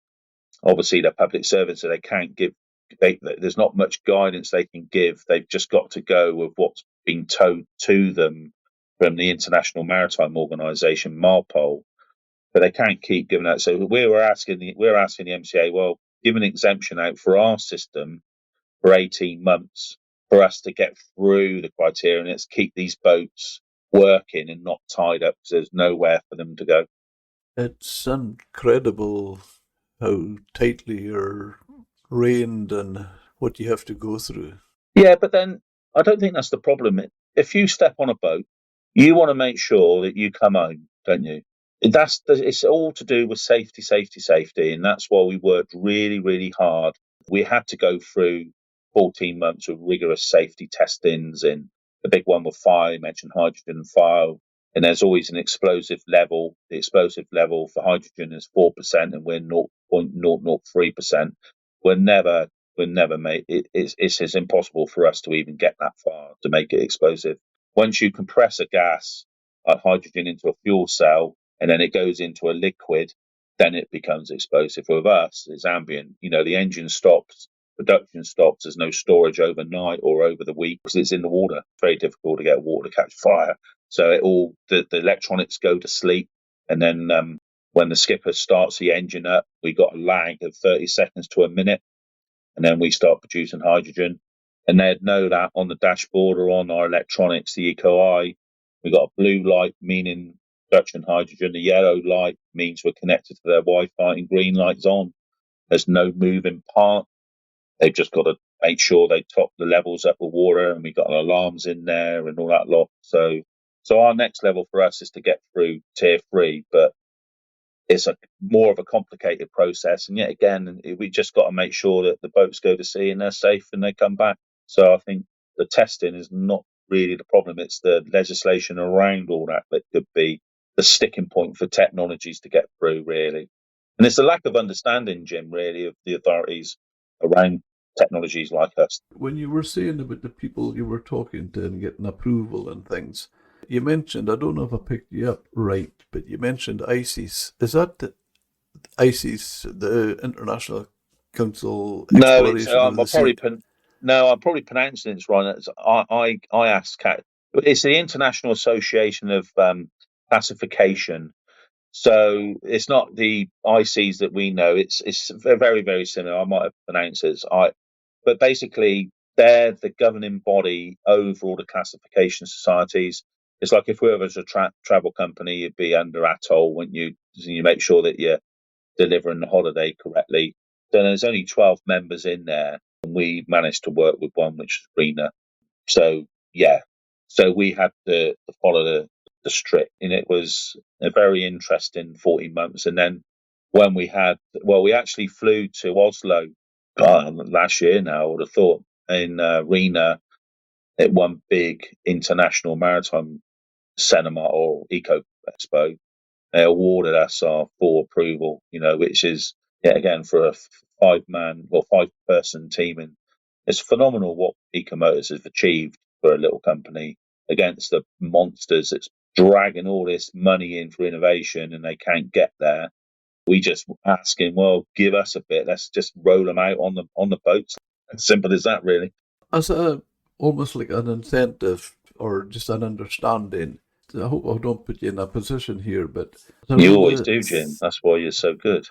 obviously they're public servants, so they can't give, there's not much guidance they can give. They've just got to go with what's been told to them from the International Maritime Organization, MARPOL, but they can't keep giving that. So we're asking the MCA, well, give an exemption out for our system for 18 months for us to get through the criteria, and let's keep these boats working and not tied up because there's nowhere for them to go. It's incredible how tightly you're reined and what you have to go through. Yeah, but then I don't think that's the problem. If you step on a boat, you want to make sure that you come home, don't you? It's all to do with safety, safety, safety, and that's why we worked really, really hard. We had to go through 14 months of rigorous safety testings, and the big one with fire, you mentioned hydrogen and fire, and there's always an explosive level. The explosive level for hydrogen is 4%, and we're 0.003%. We're never made it's impossible for us to even get that far to make it explosive. Once you compress a gas like hydrogen into a fuel cell and then it goes into a liquid, then it becomes explosive. With us, it's ambient. The engine stops production stops. There's no storage overnight or over the week because it's in the water. It's very difficult to get water to catch fire. So the electronics go to sleep, and then when the skipper starts the engine up, we got a lag of 30 seconds to a minute, and then we start producing hydrogen. And they'd know that on the dashboard or on our electronics, the EcoEye. We got a blue light meaning production hydrogen. The yellow light means we're connected to their Wi-Fi, and green light's on. There's no moving part. They've just got to make sure they top the levels up with water, and we got alarms in there and all that lot. So our next level for us is to get through tier 3, but it's more of a complicated process. And yet again, we just got to make sure that the boats go to sea and they're safe and they come back. So I think the testing is not really the problem. It's the legislation around all that could be the sticking point for technologies to get through, really. And it's a lack of understanding, Jim, really, of the authorities around technologies like us. When you were saying about the people you were talking to and getting approval and things, you mentioned, I don't know if I picked you up right, but you mentioned ICES. Is that the ICES, the International Council No, Exploration of the Sea? I'm probably pronouncing it wrong. I asked Kat. It's the International Association of Classification. So it's not the ICs that we know. It's very, very similar. I might have pronounced it but basically they're the governing body over all the classification societies. It's like if we were as a travel company, you'd be under ATOL when you make sure that you're delivering the holiday correctly. Then there's only 12 members in there, and we managed to work with one, which is RENA. So yeah, so we had to follow the strict, and it was a very interesting 14 months. And then when we actually flew to Oslo last year. Now I would have thought in RENA at one big international maritime cinema or Eco Expo, they awarded us our full approval. Which is again for a 5-person team, and it's phenomenal what Ecomotus have achieved for a little company against the monsters that's dragging all this money in for innovation, and they can't get there. We just asking, well, give us a bit. Let's just roll them out on the boats. As simple as that, really. As almost like an incentive or just an understanding. I hope I don't put you in a position here, but You always do, Jim. That's why you're so good.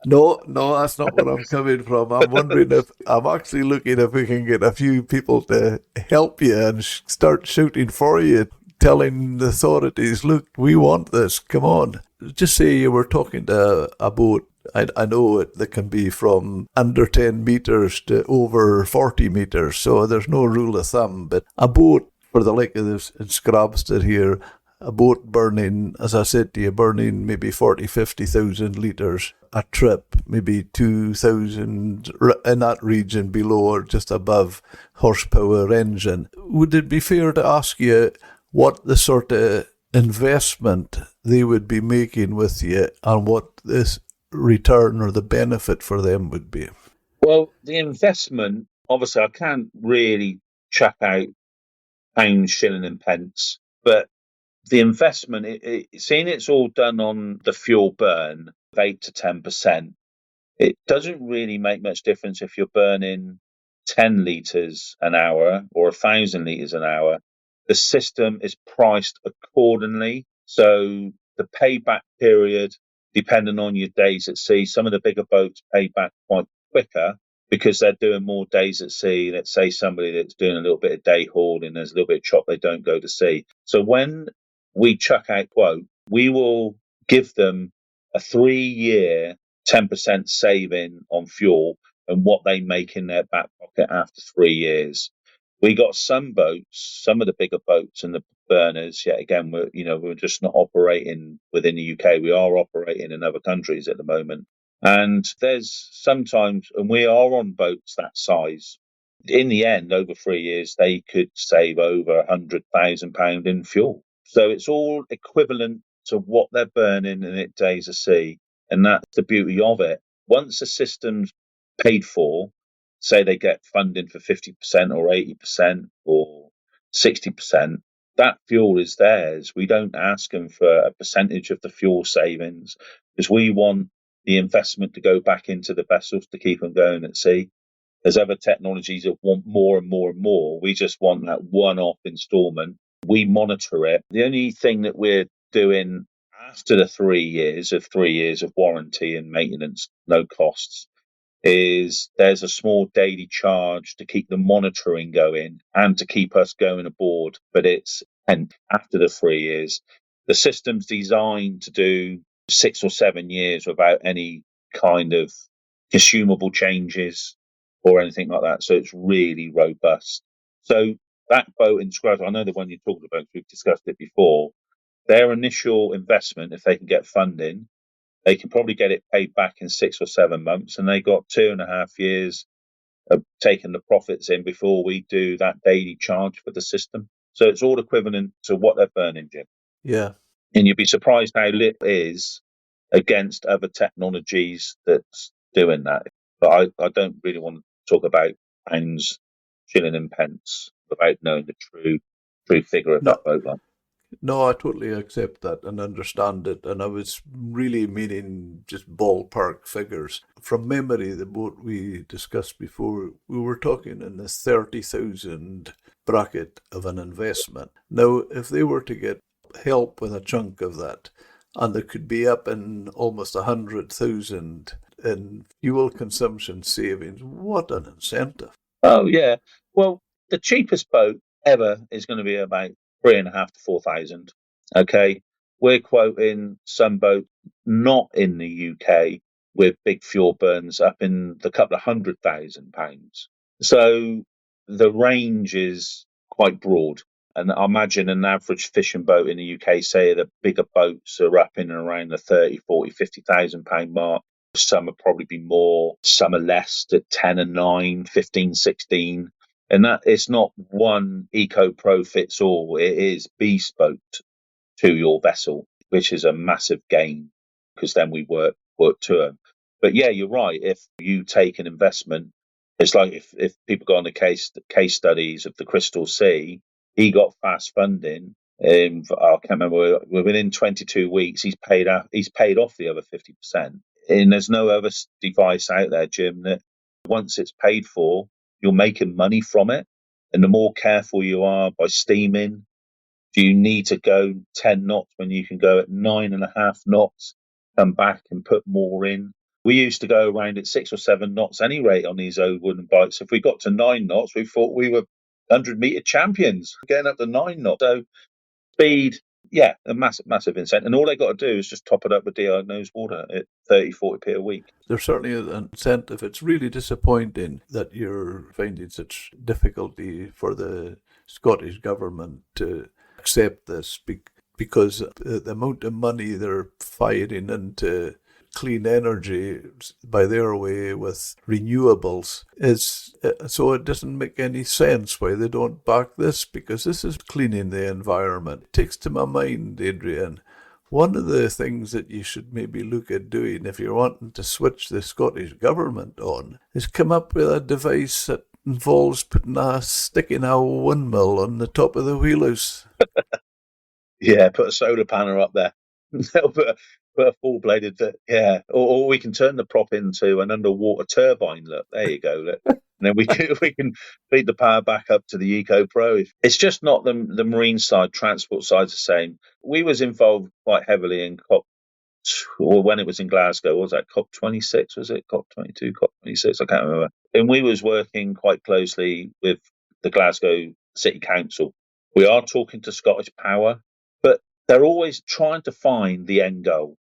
No, that's not where I'm coming from. I'm wondering if I'm actually looking if we can get a few people to help you and start shooting for you, telling the authorities, look, we want this, come on. Just say you were talking to a boat. I know it that can be from under 10 meters to over 40 meters, so there's no rule of thumb. But a boat, for the like of this in Crabstock here, a boat burning, as I said to you, burning maybe 40, 50,000 litres a trip, maybe 2,000 in that region below or just above horsepower engine. Would it be fair to ask you what the sort of investment they would be making with you and what this return or the benefit for them would be? Well, the investment, obviously, I can't really chuck out pounds, shilling, and pence, but the investment, seeing it's all done on the fuel burn of 8 to 10%, it doesn't really make much difference if you're burning 10 litres an hour or 1,000 litres an hour. The system is priced accordingly. So the payback period, depending on your days at sea, some of the bigger boats pay back quite quicker because they're doing more days at sea. Let's say somebody that's doing a little bit of day hauling, there's a little bit of chop, they don't go to sea. So when we chuck out quote, we will give them a 3-year 10% saving on fuel and what they make in their back pocket after 3 years. We got some boats, some of the bigger boats and the burners. Yet again, we're just not operating within the UK. We are operating in other countries at the moment. And there's sometimes, and we are on boats that size. In the end, over 3 years, they could save over £100,000 in fuel. So it's all equivalent to what they're burning in it days of sea. And that's the beauty of it. Once the system's paid for, say they get funding for 50% or 80% or 60%, that fuel is theirs. We don't ask them for a percentage of the fuel savings because we want the investment to go back into the vessels to keep them going at sea. There's other technologies that want more and more and more. We just want that one-off installment. We monitor it. The only thing that we're doing after the 3 years of warranty and maintenance, no costs, is there's a small daily charge to keep the monitoring going and to keep us going aboard. But it's, and after the 3 years, the system's designed to do 6 or 7 years without any kind of consumable changes or anything like that. So it's really robust. So that boat in Scrubs, I know the one you're talking about, we've discussed it before. Their initial investment, if they can get funding, they can probably get it paid back in 6 or 7 months, and they got 2.5 years of taking the profits in before we do that daily charge for the system. So it's all equivalent to what they're burning, Jim. Yeah. And you'd be surprised how little it is against other technologies that's doing that. But I don't really want to talk about pounds, shilling and pence without knowing the true figure of that No, boat line. no, I totally accept that and understand it. And I was really meaning just ballpark figures. From memory, the boat we discussed before, we were talking in the 30,000 bracket of an investment. Now, if they were to get help with a chunk of that, and they could be up in almost 100,000 in fuel consumption savings, what an incentive. Oh yeah. Well, the cheapest boat ever is going to be about 3.5 to 4,000. Okay, we're quoting some boat not in the UK with big fuel burns up in the couple of £100,000. So the range is quite broad. And I imagine an average fishing boat in the UK, say the bigger boats are up in and around the 30, 40, £50,000 mark. Some will probably be more, some are less at 10 and 9, 15, 16. And that it's not one EcoPro fits all. It is bespoke to your vessel, which is a massive gain because then we work to them. But yeah, you're right. If you take an investment, it's like if people go on the case studies of the Crystal Sea, he got fast funding. I can't remember. Within 22 weeks, he's paid off the other 50%. And there's no other device out there, Jim, that once it's paid for, you're making money from it. And the more careful you are by steaming, do you need to go 10 knots when you can go at 9.5 knots, come back and put more in? We used to go around at 6 or 7 knots any rate on these old wooden bikes. If we got to 9 knots, we thought we were 100-meter champions, getting up to 9 knots. So speed, yeah, a massive incentive. And all they got to do is just top it up with deionised water at 30, 40p a week. There's certainly an incentive. It's really disappointing that you're finding such difficulty for the Scottish government to accept this because the amount of money they're firing into clean energy by their way with renewables is so it doesn't make any sense why they don't back this, because this is cleaning the environment. It takes to my mind, Adrian, one of the things that you should maybe look at doing if you're wanting to switch the Scottish government on is come up with a device that involves sticking a windmill on the top of the wheelhouse. Yeah, put a solar panel up there. put a full-bladed, yeah. Or we can turn the prop into an underwater turbine. Look, there you go. Look. And then we can feed the power back up to the EcoPro. It's just not the marine side, transport side's the same. We was involved quite heavily in COP, or when it was in Glasgow, what was that COP 26? Was it COP 22, COP 26? I can't remember. And we was working quite closely with the Glasgow City Council. We are talking to Scottish Power, but they're always trying to find the end goal.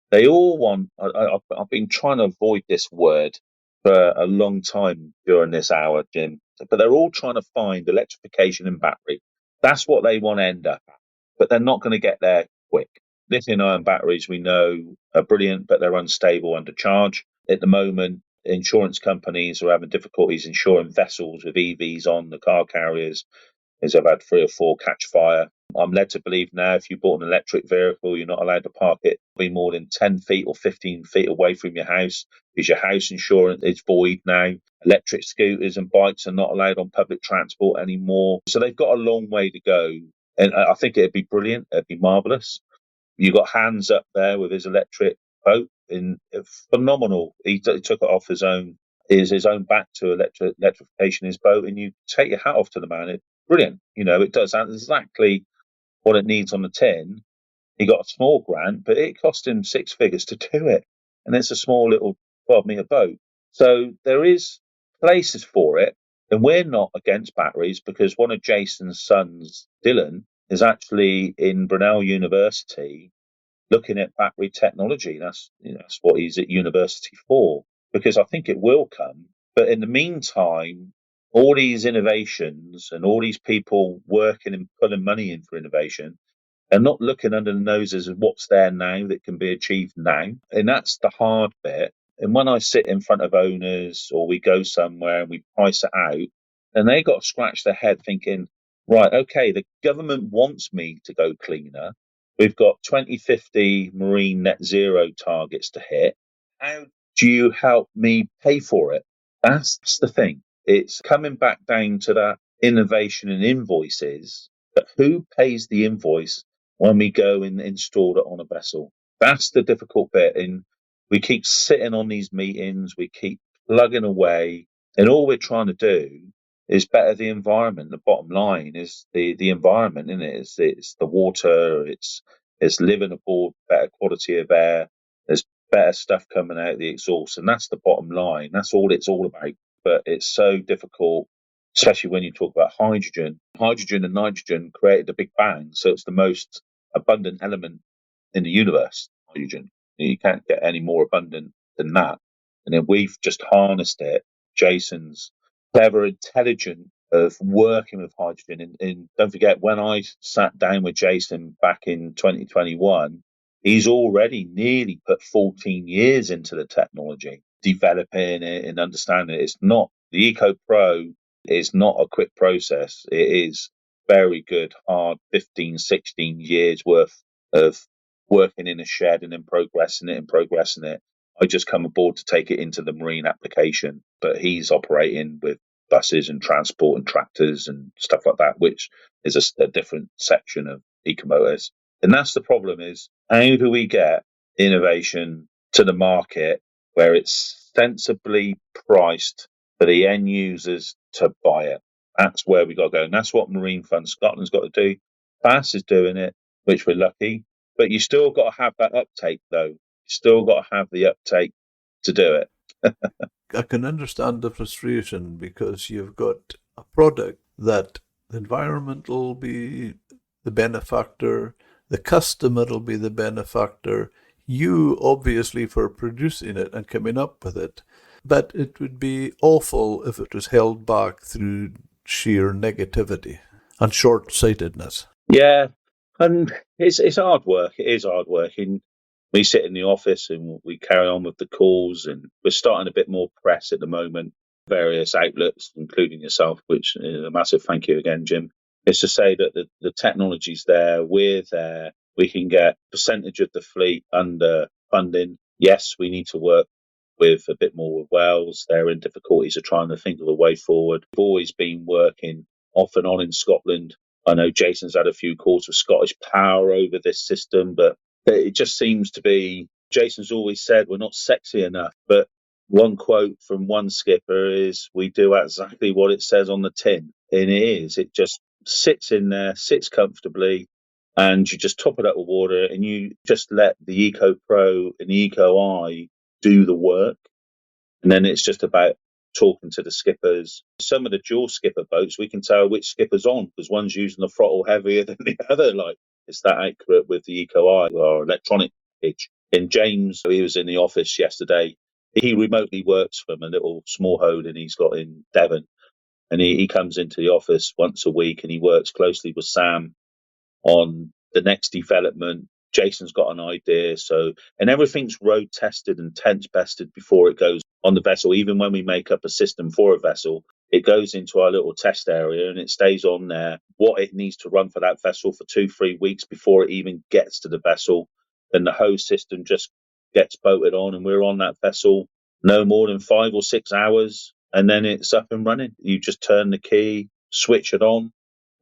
They all want, I've been trying to avoid this word for a long time during this hour, Jim, but they're all trying to find electrification and battery. That's what they want to end up at, but they're not going to get there quick. Lithium-ion batteries, we know, are brilliant, but they're unstable under charge. At the moment, insurance companies are having difficulties insuring vessels with EVs on the car carriers, as I've had 3 or 4 catch fire. I'm led to believe now if you bought an electric vehicle, you're not allowed to park it be more than 10 feet or 15 feet away from your house because your house insurance is void now. Electric scooters and bikes are not allowed on public transport anymore. So they've got a long way to go. And I think it'd be brilliant. It'd be marvellous. You've got Hans up there with his electric boat in phenomenal. He took it off his own back to electrification his boat, and you take your hat off to the man. It's brilliant. It does exactly what it needs on the tin. He got a small grant, but it cost him six figures to do it, and it's a small little 12-meter boat. So there is places for it, and we're not against batteries because one of Jason's sons, Dylan, is actually in Brunel University looking at battery technology. That's what he's at university for, because I think it will come. But in the meantime, all these innovations and all these people working and putting money in for innovation and not looking under the noses of what's there now that can be achieved now. And that's the hard bit. And when I sit in front of owners or we go somewhere and we price it out, and they got to scratch their head thinking, right, okay, the government wants me to go cleaner. We've got 2050 marine net zero targets to hit. How do you help me pay for it? That's the thing. It's coming back down to that innovation and invoices, but who pays the invoice when we go and install it on a vessel? That's the difficult bit. And we keep sitting on these meetings, we keep plugging away, and all we're trying to do is better the environment. The bottom line is the environment, isn't it? It's the water, it's living aboard, better quality of air, there's better stuff coming out of the exhaust, and that's the bottom line. That's all it's all about. But it's so difficult, especially when you talk about hydrogen. Hydrogen and nitrogen created the Big Bang, so it's the most abundant element in the universe, hydrogen. You can't get any more abundant than that. And then we've just harnessed it. Jason's clever, intelligent of working with hydrogen. And don't forget, when I sat down with Jason back in 2021, he's already nearly put 14 years into the technology, developing it and understanding it. It's not the EcoPro is not a quick process. It is very good, hard 15, 16 years worth of working in a shed and then progressing it and progressing it. I just come aboard to take it into the marine application, but he's operating with buses and transport and tractors and stuff like that, which is a different section of Ecomotus. And that's the problem is, how do we get innovation to the market where it's sensibly priced for the end users to buy it? That's where we got to go. And that's what Marine Fund Scotland's got to do. FAS is doing it, which we're lucky. But you still got to have that uptake, though. You still got to have the uptake to do it. I can understand the frustration because you've got a product that the environment will be the benefactor, the customer will be the benefactor, you obviously for producing it and coming up with it. But it would be awful if it was held back through sheer negativity and short-sightedness. Yeah, and it's hard work. It is hard work. And we sit in the office and we carry on with the calls, and we're starting a bit more press at the moment, various outlets, including yourself, which is a massive thank you again, Jim. It's to say that the technology's there, we're there, we can get percentage of the fleet under funding. Yes, we need to work with a bit more with Wales. They're in difficulties of trying to think of a way forward. We've always been working off and on in Scotland. I know Jason's had a few calls with Scottish Power over this system, but it just seems to be, Jason's always said we're not sexy enough. But one quote from one skipper is, we do exactly what it says on the tin. And it is. It just sits in there, sits comfortably, and you just top it up with water and you just let the EcoPro and the EcoEye do the work. And then it's just about talking to the skippers. Some of the dual skipper boats, we can tell which skipper's on because one's using the throttle heavier than the other. Like, it's that accurate with the EcoEye or electronic package. And James, he was in the office yesterday. He remotely works from a little small holding he's got in Devon. And he comes into the office once a week and he works closely with Sam on the next development. Jason's got an idea, and everything's road tested and tent tested before it goes on the vessel. Even when we make up a system for a vessel, it goes into our little test area and it stays on there. What it needs to run for that vessel for 2-3 weeks before it even gets to the vessel. Then the hose system just gets bolted on, and we're on that vessel no more than 5 or 6 hours, and then it's up and running. You just turn the key, switch it on,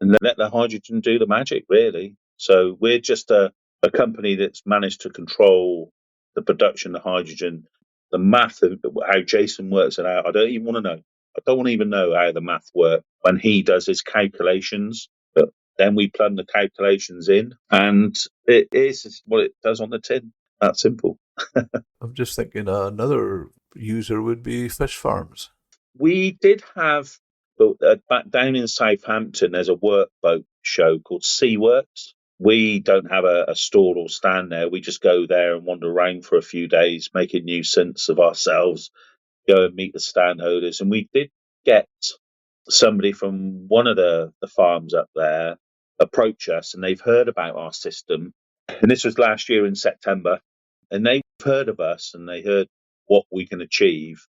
and let the hydrogen do the magic, really. So we're just a company that's managed to control the production of hydrogen, the math of how Jason works it out. I don't even want to know. I don't want to even know how the math works when he does his calculations. But then we plug the calculations in, and it is what it does on the tin. That simple. I'm just thinking another user would be fish farms. We did have, back down in Southampton, there's a workboat show called Seaworks. We don't have a stall or stand there. We just go there and wander around for a few days, make a nuisance of ourselves, go and meet the stand holders. And we did get somebody from one of the farms up there approach us, and they've heard about our system. And this was last year in September. And they've heard of us and they heard what we can achieve.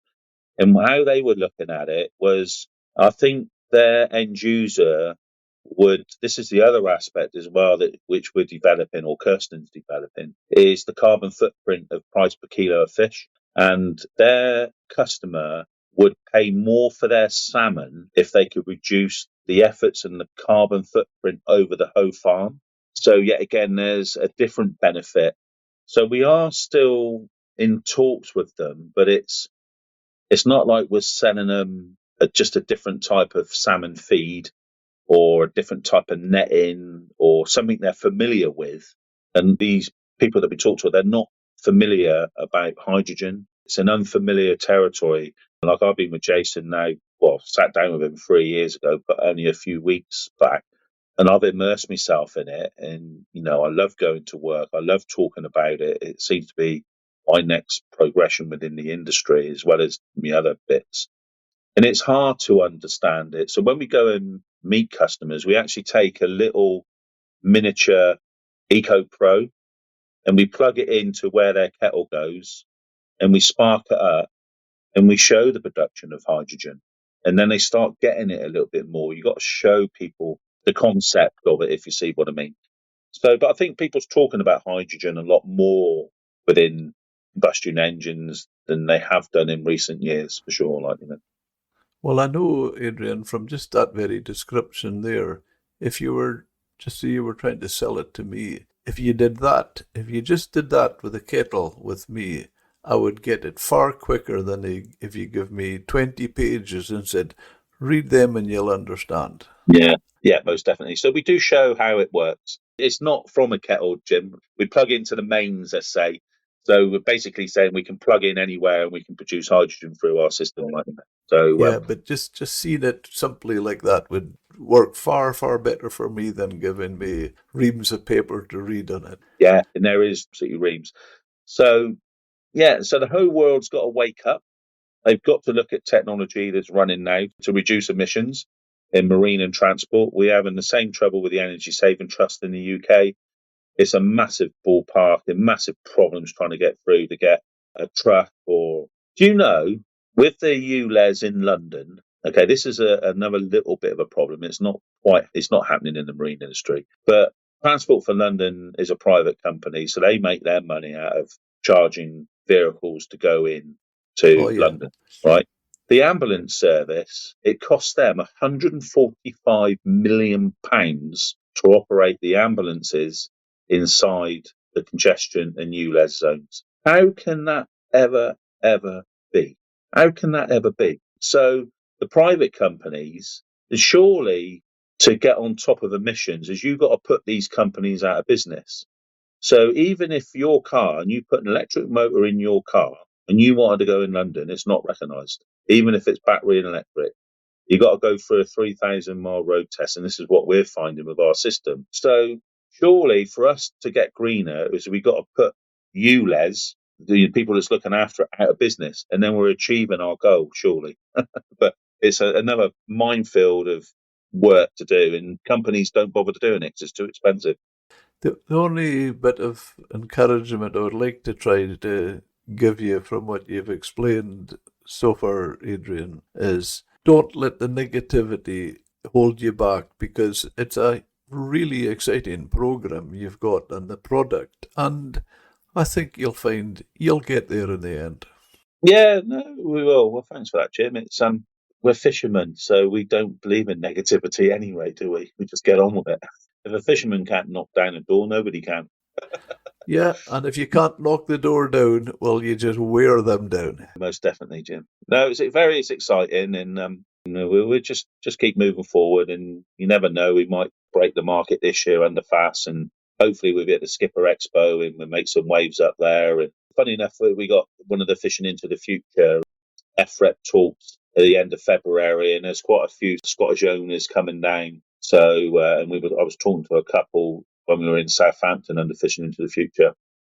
And how they were looking at it was, I think their end user would, this is the other aspect as well, that which we're developing, or Kirsten's developing, is the carbon footprint of price per kilo of fish. And their customer would pay more for their salmon if they could reduce the efforts and the carbon footprint over the whole farm. So yet again, there's a different benefit. So we are still in talks with them, but it's not like we're selling them just a different type of salmon feed or a different type of netting or something they're familiar with. And these people that we talk to, they're not familiar about hydrogen. It's an unfamiliar territory. Like I've been with Jason now, sat down with him 3 years ago, but only a few weeks back. And I've immersed myself in it. And, I love going to work. I love talking about it. It seems to be my next progression within the industry, as well as the other bits. And it's hard to understand it. So when we go and meet customers, we actually take a little miniature EcoPro and we plug it into where their kettle goes, and we spark it up and we show the production of hydrogen. And then they start getting it a little bit more. You've got to show people the concept of it, if you see what I mean. So, but I think people's talking about hydrogen a lot more within combustion engines than they have done in recent years, for sure. Well, I know, Adrian, from just that very description there, if you were, just say you were trying to sell it to me, if you just did that with a kettle with me, I would get it far quicker than if you give me 20 pages and said, read them and you'll understand. Yeah, most definitely. So we do show how it works. It's not from a kettle, Jim. We plug into the mains, let's say. So we're basically saying we can plug in anywhere and we can produce hydrogen through our system like that. So Yeah, but just seeing it simply like that would work far, far better for me than giving me reams of paper to read on it. yeah, and there is absolutely reams. So so the whole world's got to wake up. They've got to look at technology that's running now to reduce emissions in marine and transport. We're having the same trouble with the Energy Saving Trust in the UK. It's a massive ballpark and massive problems trying to get through to get a truck or. Do you know, with the ULEZ in London, okay, this is another little bit of a problem. It's not happening in the marine industry, but Transport for London is a private company, so they make their money out of charging vehicles to go in Oh, to yeah. London, right? The ambulance service, it costs them £145 million to operate the ambulances inside the congestion and ULEZ zones. How can that ever be? How can that ever be? So the private companies, surely to get on top of emissions, is you've got to put these companies out of business. So even if your car, and you put an electric motor in your car and you wanted to go in London, it's not recognised, even if it's battery and electric. You've got to go through a 3,000-mile road test, and this is what we're finding with our system. So surely for us to get greener, is we've got to put ULEZ, the people that's looking after it, out of business, and then we're achieving our goal, surely. But it's another minefield of work to do, and companies don't bother doing it because it's too expensive. The only bit of encouragement I would like to try to give you from what you've explained so far, Adrian, is don't let the negativity hold you back, because it's a really exciting program you've got and the product, and I think you'll find you'll get there in the end. Yeah, no, we will. Well, thanks for that, Jim. It's we're fishermen, so we don't believe in negativity anyway, do we? We just get on with it. If a fisherman can't knock down a door, nobody can. Yeah, and if you can't knock the door down, well, you just wear them down. Most definitely, Jim. No, it's exciting, and we'll just keep moving forward. And you never know, we might break the market this year under FAS, and hopefully we'll be at the Skipper Expo and we'll make some waves up there. And funny enough, we got one of the Fishing into the Future FREP talks at the end of February, and there's quite a few Scottish owners coming down. So, and I was talking to a couple when we were in Southampton under Fishing into the Future.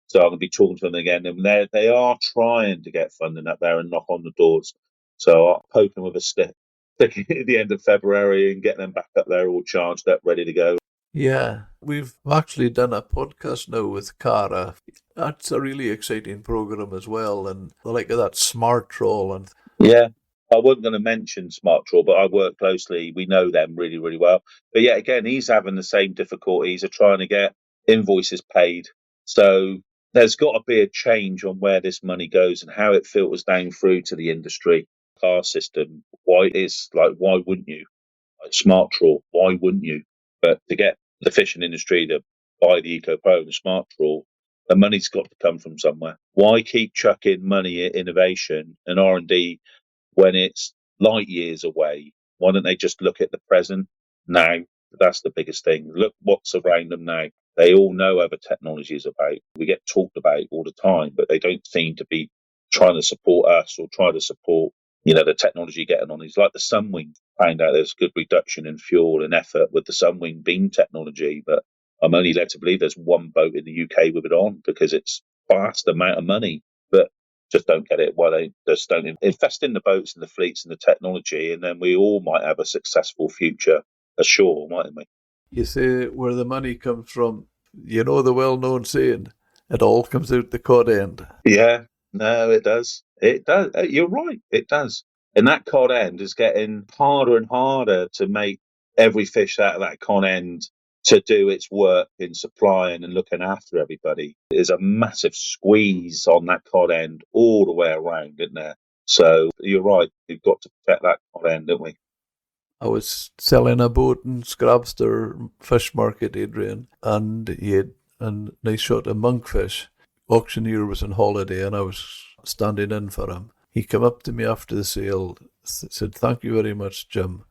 So I'm going to be talking to them again, and they are trying to get funding up there and knock on the doors. So I'll poke them with a stick at the end of February and get them back up there all charged up, ready to go. Yeah, we've actually done a podcast now with Cara. That's a really exciting program as well, and the like of that smart troll. And Yeah. I wasn't going to mention Smart Trawl, but I work closely. We know them really, really well. But yeah, again, he's having the same difficulties of trying to get invoices paid. So there's got to be a change on where this money goes and how it filters down through to the industry. Car system, why wouldn't you? Like Smart Trawl, why wouldn't you? But to get the fishing industry to buy the EcoPro and the Smart Trawl, the money's got to come from somewhere. Why keep chucking money at innovation and R&D when it's light years away? Why don't they just look at the present now? That's the biggest thing. Look what's around them now. They all know other technologies about. We get talked about all the time, but they don't seem to be trying to support us or try to support, the technology getting on these. Like the Sunwing, found out there's good reduction in fuel and effort with the Sunwing beam technology, but I'm only led to believe there's one boat in the UK with it on because it's vast amount of money. But just don't get it why they just don't invest in the boats and the fleets and the technology, and then we all might have a successful future ashore, mightn't we? you say where the money comes from, you know the well-known saying, it all comes out the cod end. Yeah, no, it does. It does. You're right. It does. And that cod end is getting harder and harder to make every fish out of that cod end to do its work in supplying and looking after everybody. There's a massive squeeze on that cod end all the way around, isn't there? So you're right. We've got to protect that cod end, don't we? I was selling a boat in Crabstock Fish Market, Adrian, and he had a nice shot of monkfish. Auctioneer was on holiday and I was standing in for him. He came up to me after the sale, said, "Thank you very much, Jim.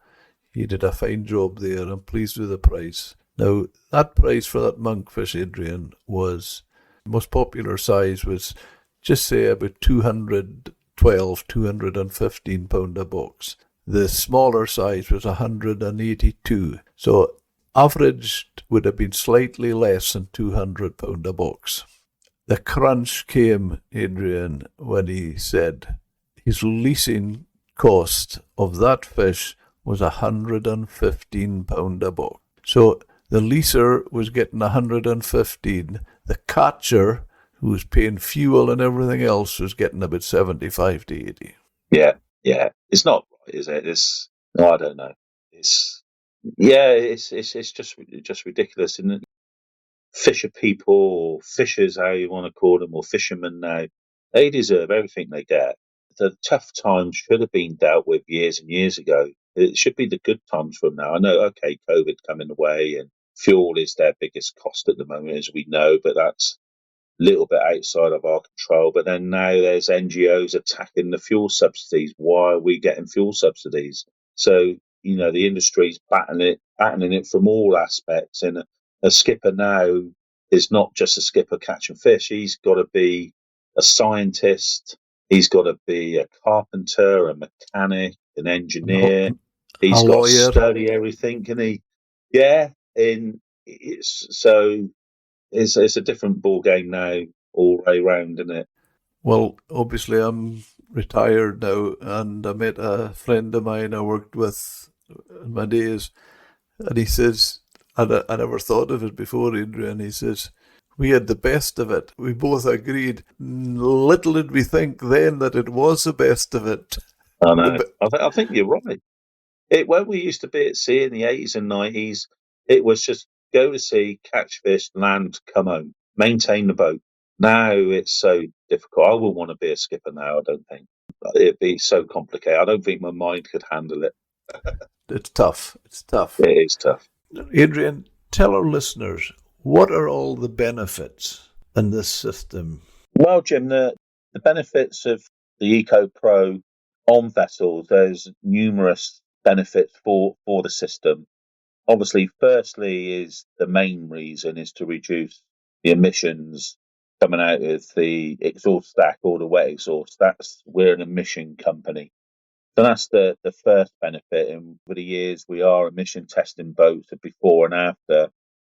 You did a fine job there. I'm pleased with the price." Now, that price for that monkfish, Adrian, was, most popular size was just say about 212, £215 a box. The smaller size was 182. So averaged would have been slightly less than £200 a box. The crunch came, Adrian, when he said his leasing cost of that fish was £115 a box. So the leaser was getting 115. The catcher, who was paying fuel and everything else, was getting about 75 to 80. Yeah. It's not right, is it? No, I don't know. It's just ridiculous, isn't it? Fisher people, or fishers, how you want to call them, or fishermen now, they deserve everything they get. The tough times should have been dealt with years and years ago. It should be the good times from now. I know, okay, COVID coming away and fuel is their biggest cost at the moment, as we know, but that's a little bit outside of our control. But then now there's NGOs attacking the fuel subsidies. Why are we getting fuel subsidies? So, the industry's battling it from all aspects. And a skipper now is not just a skipper catching fish. He's got to be a scientist. He's got to be a carpenter, a mechanic, an engineer. A He's got to lawyer. study everything, can he? Yeah. It's a different ball game now, all the way round, isn't it? Well, obviously I'm retired now, and I met a friend of mine I worked with in my days, and he says, I never thought of it before, Adrian. He says, we had the best of it. We both agreed. Little did we think then that it was the best of it. I know. I think you're right. When we used to be at sea in the 80s and 90s, it was just go to sea, catch fish, land, come home, maintain the boat. Now it's so difficult. I wouldn't want to be a skipper now, I don't think. It'd be so complicated. I don't think my mind could handle it. It's tough. It's tough. It is tough. Adrian, tell our listeners, what are all the benefits in this system? Well, Jim, the benefits of the EcoPro on vessels, there's numerous benefits for the system. Obviously, firstly, is the main reason is to reduce the emissions coming out of the exhaust stack or the wet exhaust. We're an emission company. So that's the first benefit. And over the years, we are emission testing boats before and after,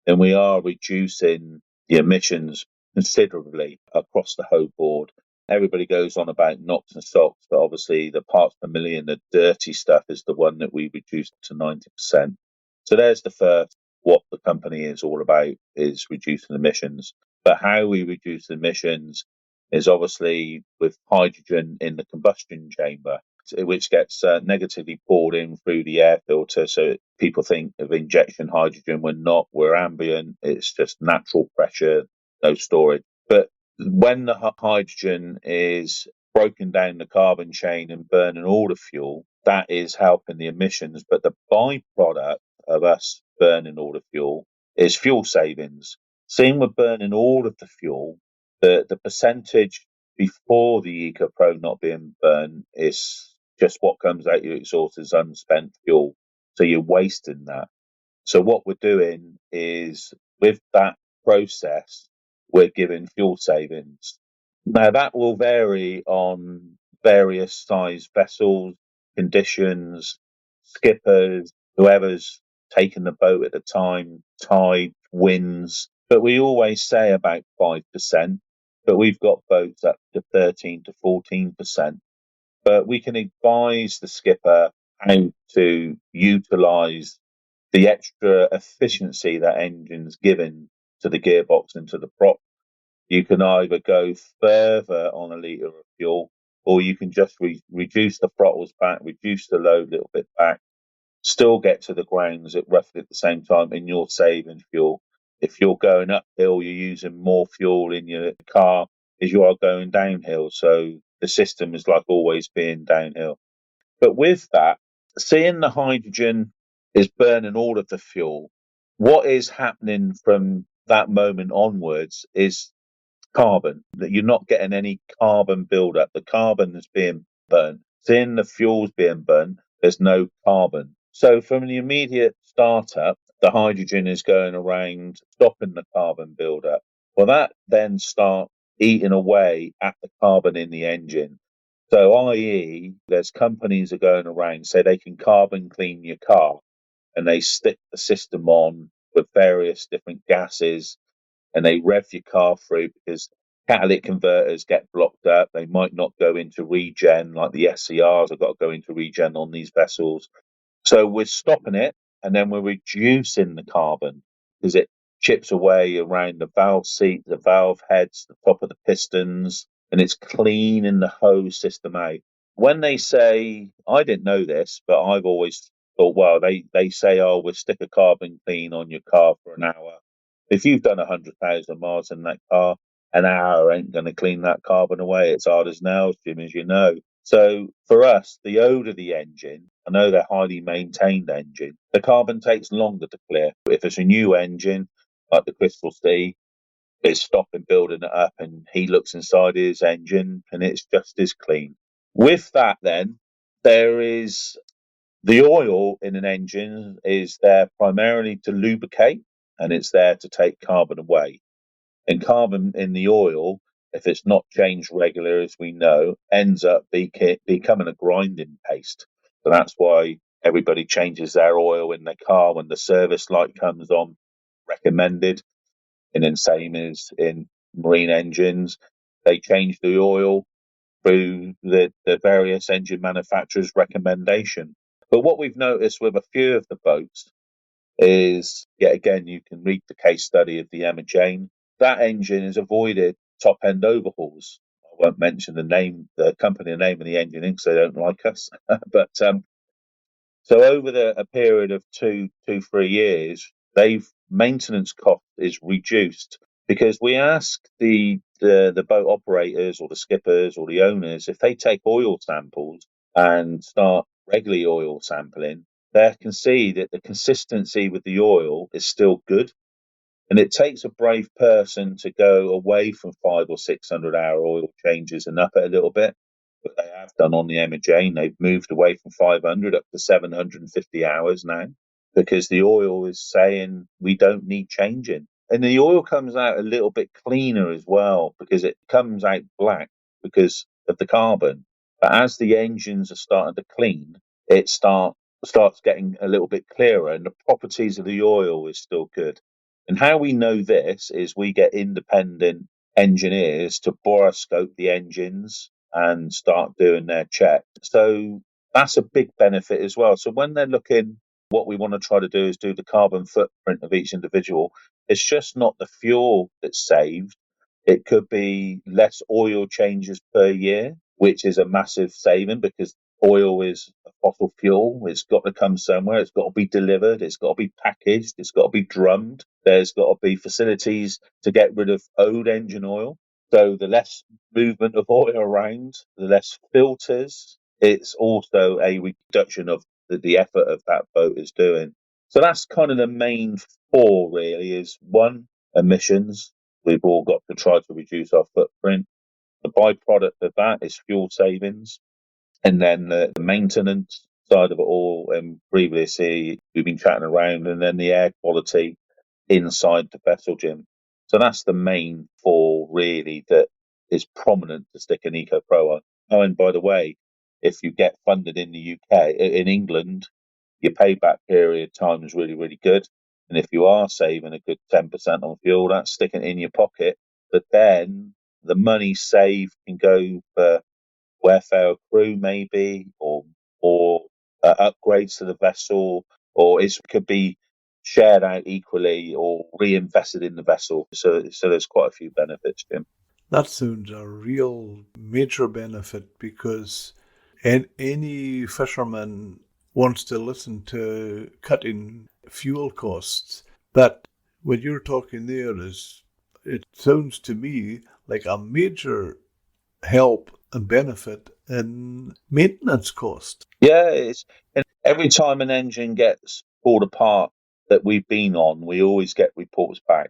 and we are reducing the emissions considerably across the whole board. Everybody goes on about NOx and SOx, but obviously the parts per million, the dirty stuff, is the one that we reduced to 90%. So there's the first. What the company is all about is reducing emissions. But how we reduce emissions is obviously with hydrogen in the combustion chamber, which gets negatively poured in through the air filter. So people think of injection hydrogen. We're not. We're ambient. It's just natural pressure, no storage. But when the hydrogen is broken down the carbon chain and burning all the fuel, that is helping the emissions. But the byproduct of us burning all the fuel is fuel savings. Seeing we're burning all of the fuel, the percentage before the EcoPro not being burned is just what comes out your exhaust is unspent fuel. So you're wasting that. So what we're doing is with that process, we're giving fuel savings. Now that will vary on various size vessels, conditions, skippers, whoever's taking the boat at the time, tide, winds. But we always say about 5%, but we've got boats up to 13 to 14%. But we can advise the skipper how to utilise the extra efficiency that engine's given to the gearbox and to the prop. You can either go further on a litre of fuel, or you can just reduce the throttles back, reduce the load a little bit back, still get to the grounds at roughly at the same time, and you're saving fuel. If you're going uphill, you're using more fuel in your car as you are going downhill. So the system is like always being downhill. But with that, seeing the hydrogen is burning all of the fuel, what is happening from that moment onwards is carbon, that you're not getting any carbon buildup. The carbon is being burnt. Seeing the fuel's being burnt, there's no carbon. So from the immediate startup, the hydrogen is going around stopping the carbon buildup. Well, that then starts eating away at the carbon in the engine. So, i.e., there's companies are going around say they can carbon clean your car, and they stick the system on with various different gases, and they rev your car through because catalytic converters get blocked up. They might not go into regen, like the SCRs have got to go into regen on these vessels. So we're stopping it, and then we're reducing the carbon because it chips away around the valve seat, the valve heads, the top of the pistons, and it's cleaning the hose system out. When they say, I didn't know this, but I've always thought, well, they say, oh, we'll stick a carbon clean on your car for an hour. If you've done 100,000 miles in that car, an hour ain't going to clean that carbon away. It's hard as nails, Jim, as you know. So for us, the older the engine, I know they're highly maintained engine, the carbon takes longer to clear. If it's a new engine, like the Crystal Sea, it's stopping building it up, and he looks inside his engine and it's just as clean. With that, then, there is the oil in an engine is there primarily to lubricate, and it's there to take carbon away. And carbon in the oil, if it's not changed regular, as we know, ends up becoming a grinding paste. So that's why everybody changes their oil in their car when the service light comes on, recommended. And then same as in marine engines, they change the oil through the various engine manufacturers' recommendation. But what we've noticed with a few of the boats is, yet again, you can read the case study of the Emma Jane. That engine has avoided top end overhauls. I won't mention the company name of the engine because they don't like us. But so over a period of 3 years, they've maintenance cost is reduced because we ask the boat operators or the skippers or the owners if they take oil samples and start regularly oil sampling, they can see that the consistency with the oil is still good. And it takes a brave person to go away from 500 or 600 hour oil changes and up it a little bit. But they have done on the Emma Jane. They've moved away from 500 up to 750 hours now because the oil is saying we don't need changing. And the oil comes out a little bit cleaner as well because it comes out black because of the carbon. But as the engines are starting to clean, it starts getting a little bit clearer, and the properties of the oil is still good. And how we know this is we get independent engineers to boroscope the engines and start doing their check. So that's a big benefit as well. So when they're looking, what we want to try to do is do the carbon footprint of each individual. It's just not the fuel that's saved. It could be less oil changes per year, which is a massive saving because oil is a fossil fuel. It's got to come somewhere. It's got to be delivered. It's got to be packaged. It's got to be drummed. There's got to be facilities to get rid of old engine oil. So the less movement of oil around, the less filters. It's also a reduction of the effort of that boat is doing. So that's kind of the main four, really, is one, emissions. We've all got to try to reduce our footprint. The byproduct of that is fuel savings. And then the maintenance side of it all. And previously, we've been chatting around, and then the air quality inside the vessel, Jim. So that's the main four, really, that is prominent to stick an EcoPro on. Oh, and by the way, if you get funded in the UK, in England, your payback period time is really, really good. And if you are saving a good 10% on fuel, that's sticking it in your pocket. But then the money saved can go for welfare crew, maybe, or upgrades to the vessel, or it could be shared out equally or reinvested in the vessel. So there's quite a few benefits, Jim. That sounds a real major benefit because any fisherman wants to listen to cutting fuel costs. But what you're talking there is, it sounds to me like a major help and benefit in maintenance cost. Yeah, and every time an engine gets pulled apart that we've been on, we always get reports back.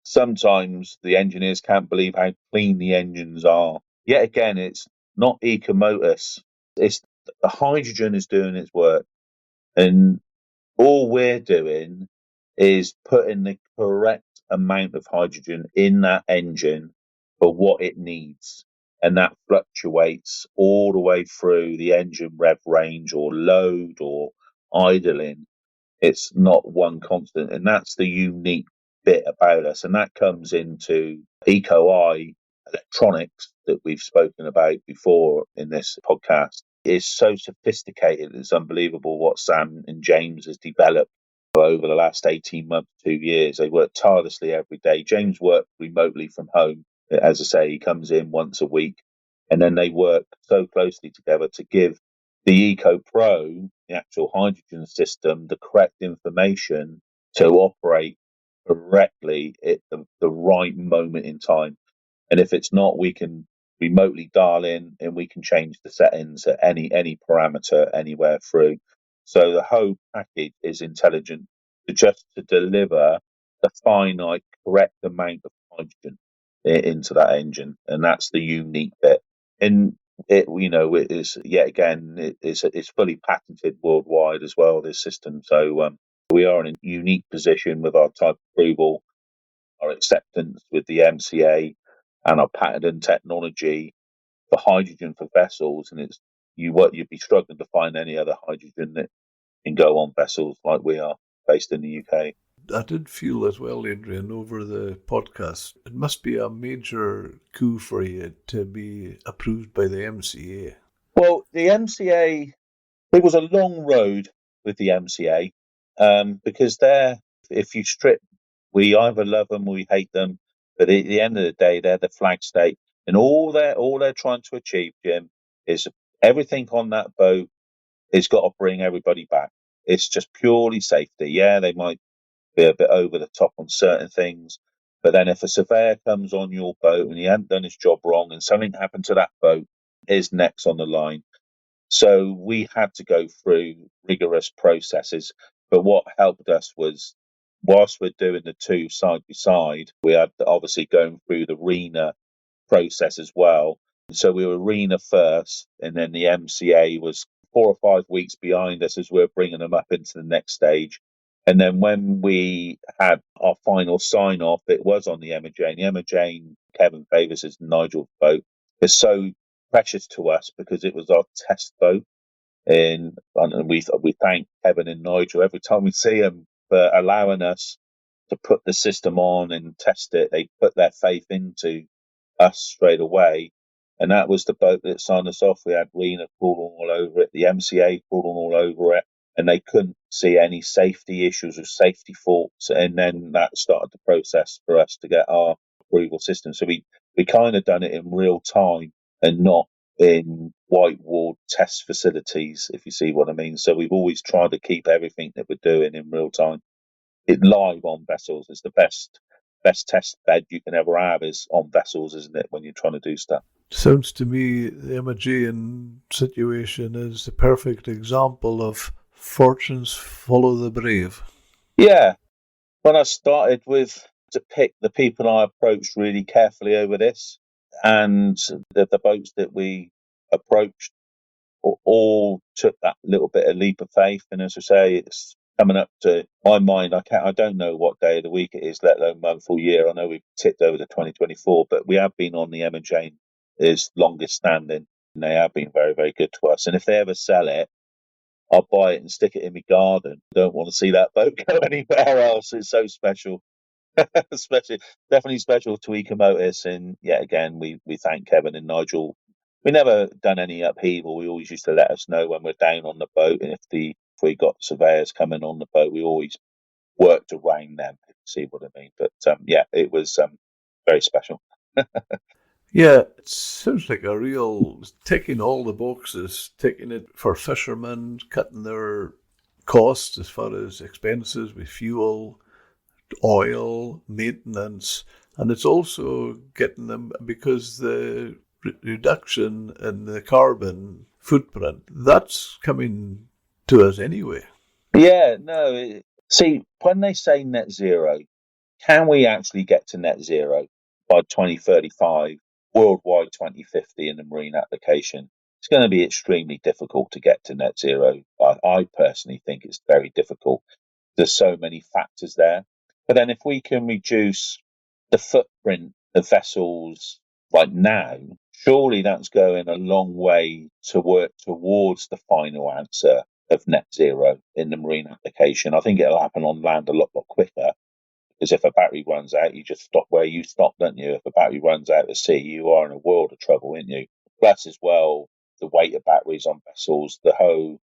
Sometimes the engineers can't believe how clean the engines are. Yet again, it's not Ecomotus. It's the hydrogen is doing its work, and all we're doing is putting the correct amount of hydrogen in that engine for what it needs. And that fluctuates all the way through the engine rev range or load or idling. It's not one constant. And that's the unique bit about us. And that comes into EcoEye electronics that we've spoken about before in this podcast. It's so sophisticated. It's unbelievable what Sam and James has developed over the last 18 months, 2 years. They work tirelessly every day. James works remotely from home. As I say, he comes in once a week, and then they work so closely together to give the EcoPro, the actual hydrogen system, the correct information to operate correctly at the right moment in time. And if it's not, we can remotely dial in and we can change the settings at any parameter anywhere through. So the whole package is intelligent to deliver the finite correct amount of hydrogen into that engine, and that's the unique bit. And it is yet again it's fully patented worldwide as well. This system, so we are in a unique position with our type approval, our acceptance with the MCA, and our patented technology for hydrogen for vessels. And you'd be struggling to find any other hydrogen that can go on vessels like we are based in the UK. I did feel as well, Adrian, over the podcast. It must be a major coup for you to be approved by the MCA. Well, the MCA, it was a long road with the MCA because if you strip, we either love them or we hate them, but at the end of the day, they're the flag state, and all they're trying to achieve, Jim, is everything on that boat has got to bring everybody back. It's just purely safety. Yeah, they might be a bit over the top on certain things, but then if a surveyor comes on your boat and he hasn't done his job wrong and something happened to that boat, his neck's on the line. So we had to go through rigorous processes. But what helped us was whilst we're doing the two side by side, we had obviously going through the RENA process as well. So we were RENA first, and then the MCA was 4 or 5 weeks behind us as we were bringing them up into the next stage. And then when we had our final sign off, it was on the Emma Jane. The Emma Jane, Kevin Favors' and Nigel's boat, is so precious to us because it was our test boat. And we thank Kevin and Nigel every time we see them for allowing us to put the system on and test it. They put their faith into us straight away. And that was the boat that signed us off. We had Rena crawling all over it, the MCA crawling all over it, and they couldn't see any safety issues or safety faults. And then that started the process for us to get our approval system. So we kind of done it in real time and not in whitewalled test facilities, if you see what I mean. So we've always tried to keep everything that we're doing in real time. It live on vessels is the best test bed you can ever have is on vessels, isn't it, when you're trying to do stuff? Sounds to me the Imogen situation is the perfect example of fortunes follow the brave. Yeah. When I started to pick the people I approached really carefully over this, and the boats that we approached all took that little bit of leap of faith. And as I say, it's coming up to my mind. I don't know what day of the week it is, let alone month or year. I know we've tipped over to 2024, but we have been on the Emma Jane is longest standing, and they have been very, very good to us. And if they ever sell it, I'll buy it and stick it in my garden. Don't want to see that boat go anywhere else. It's so special. Especially, definitely special to Ecomotus. And yeah, again, we thank Kevin and Nigel. We never done any upheaval. We always used to let us know when we're down on the boat, and if we got surveyors coming on the boat, we always worked around them. If you see what I mean. But yeah, it was very special. Yeah, it sounds like a real ticking all the boxes, ticking it for fishermen, cutting their costs as far as expenses with fuel, oil, maintenance, and it's also getting them because the reduction in the carbon footprint, that's coming to us anyway. Yeah, no. See, when they say net zero, can we actually get to net zero by 2035, worldwide 2050 in the marine application? It's going to be extremely difficult to get to net zero. I personally think it's very difficult. There's so many factors there. But then if we can reduce the footprint of vessels like now, surely that's going a long way to work towards the final answer of net zero in the marine application. I think it'll happen on land a lot quicker. Because if a battery runs out, you just stop where you stop, don't you? If a battery runs out at sea, you are in a world of trouble, aren't you? Plus, as well, the weight of batteries on vessels, the whole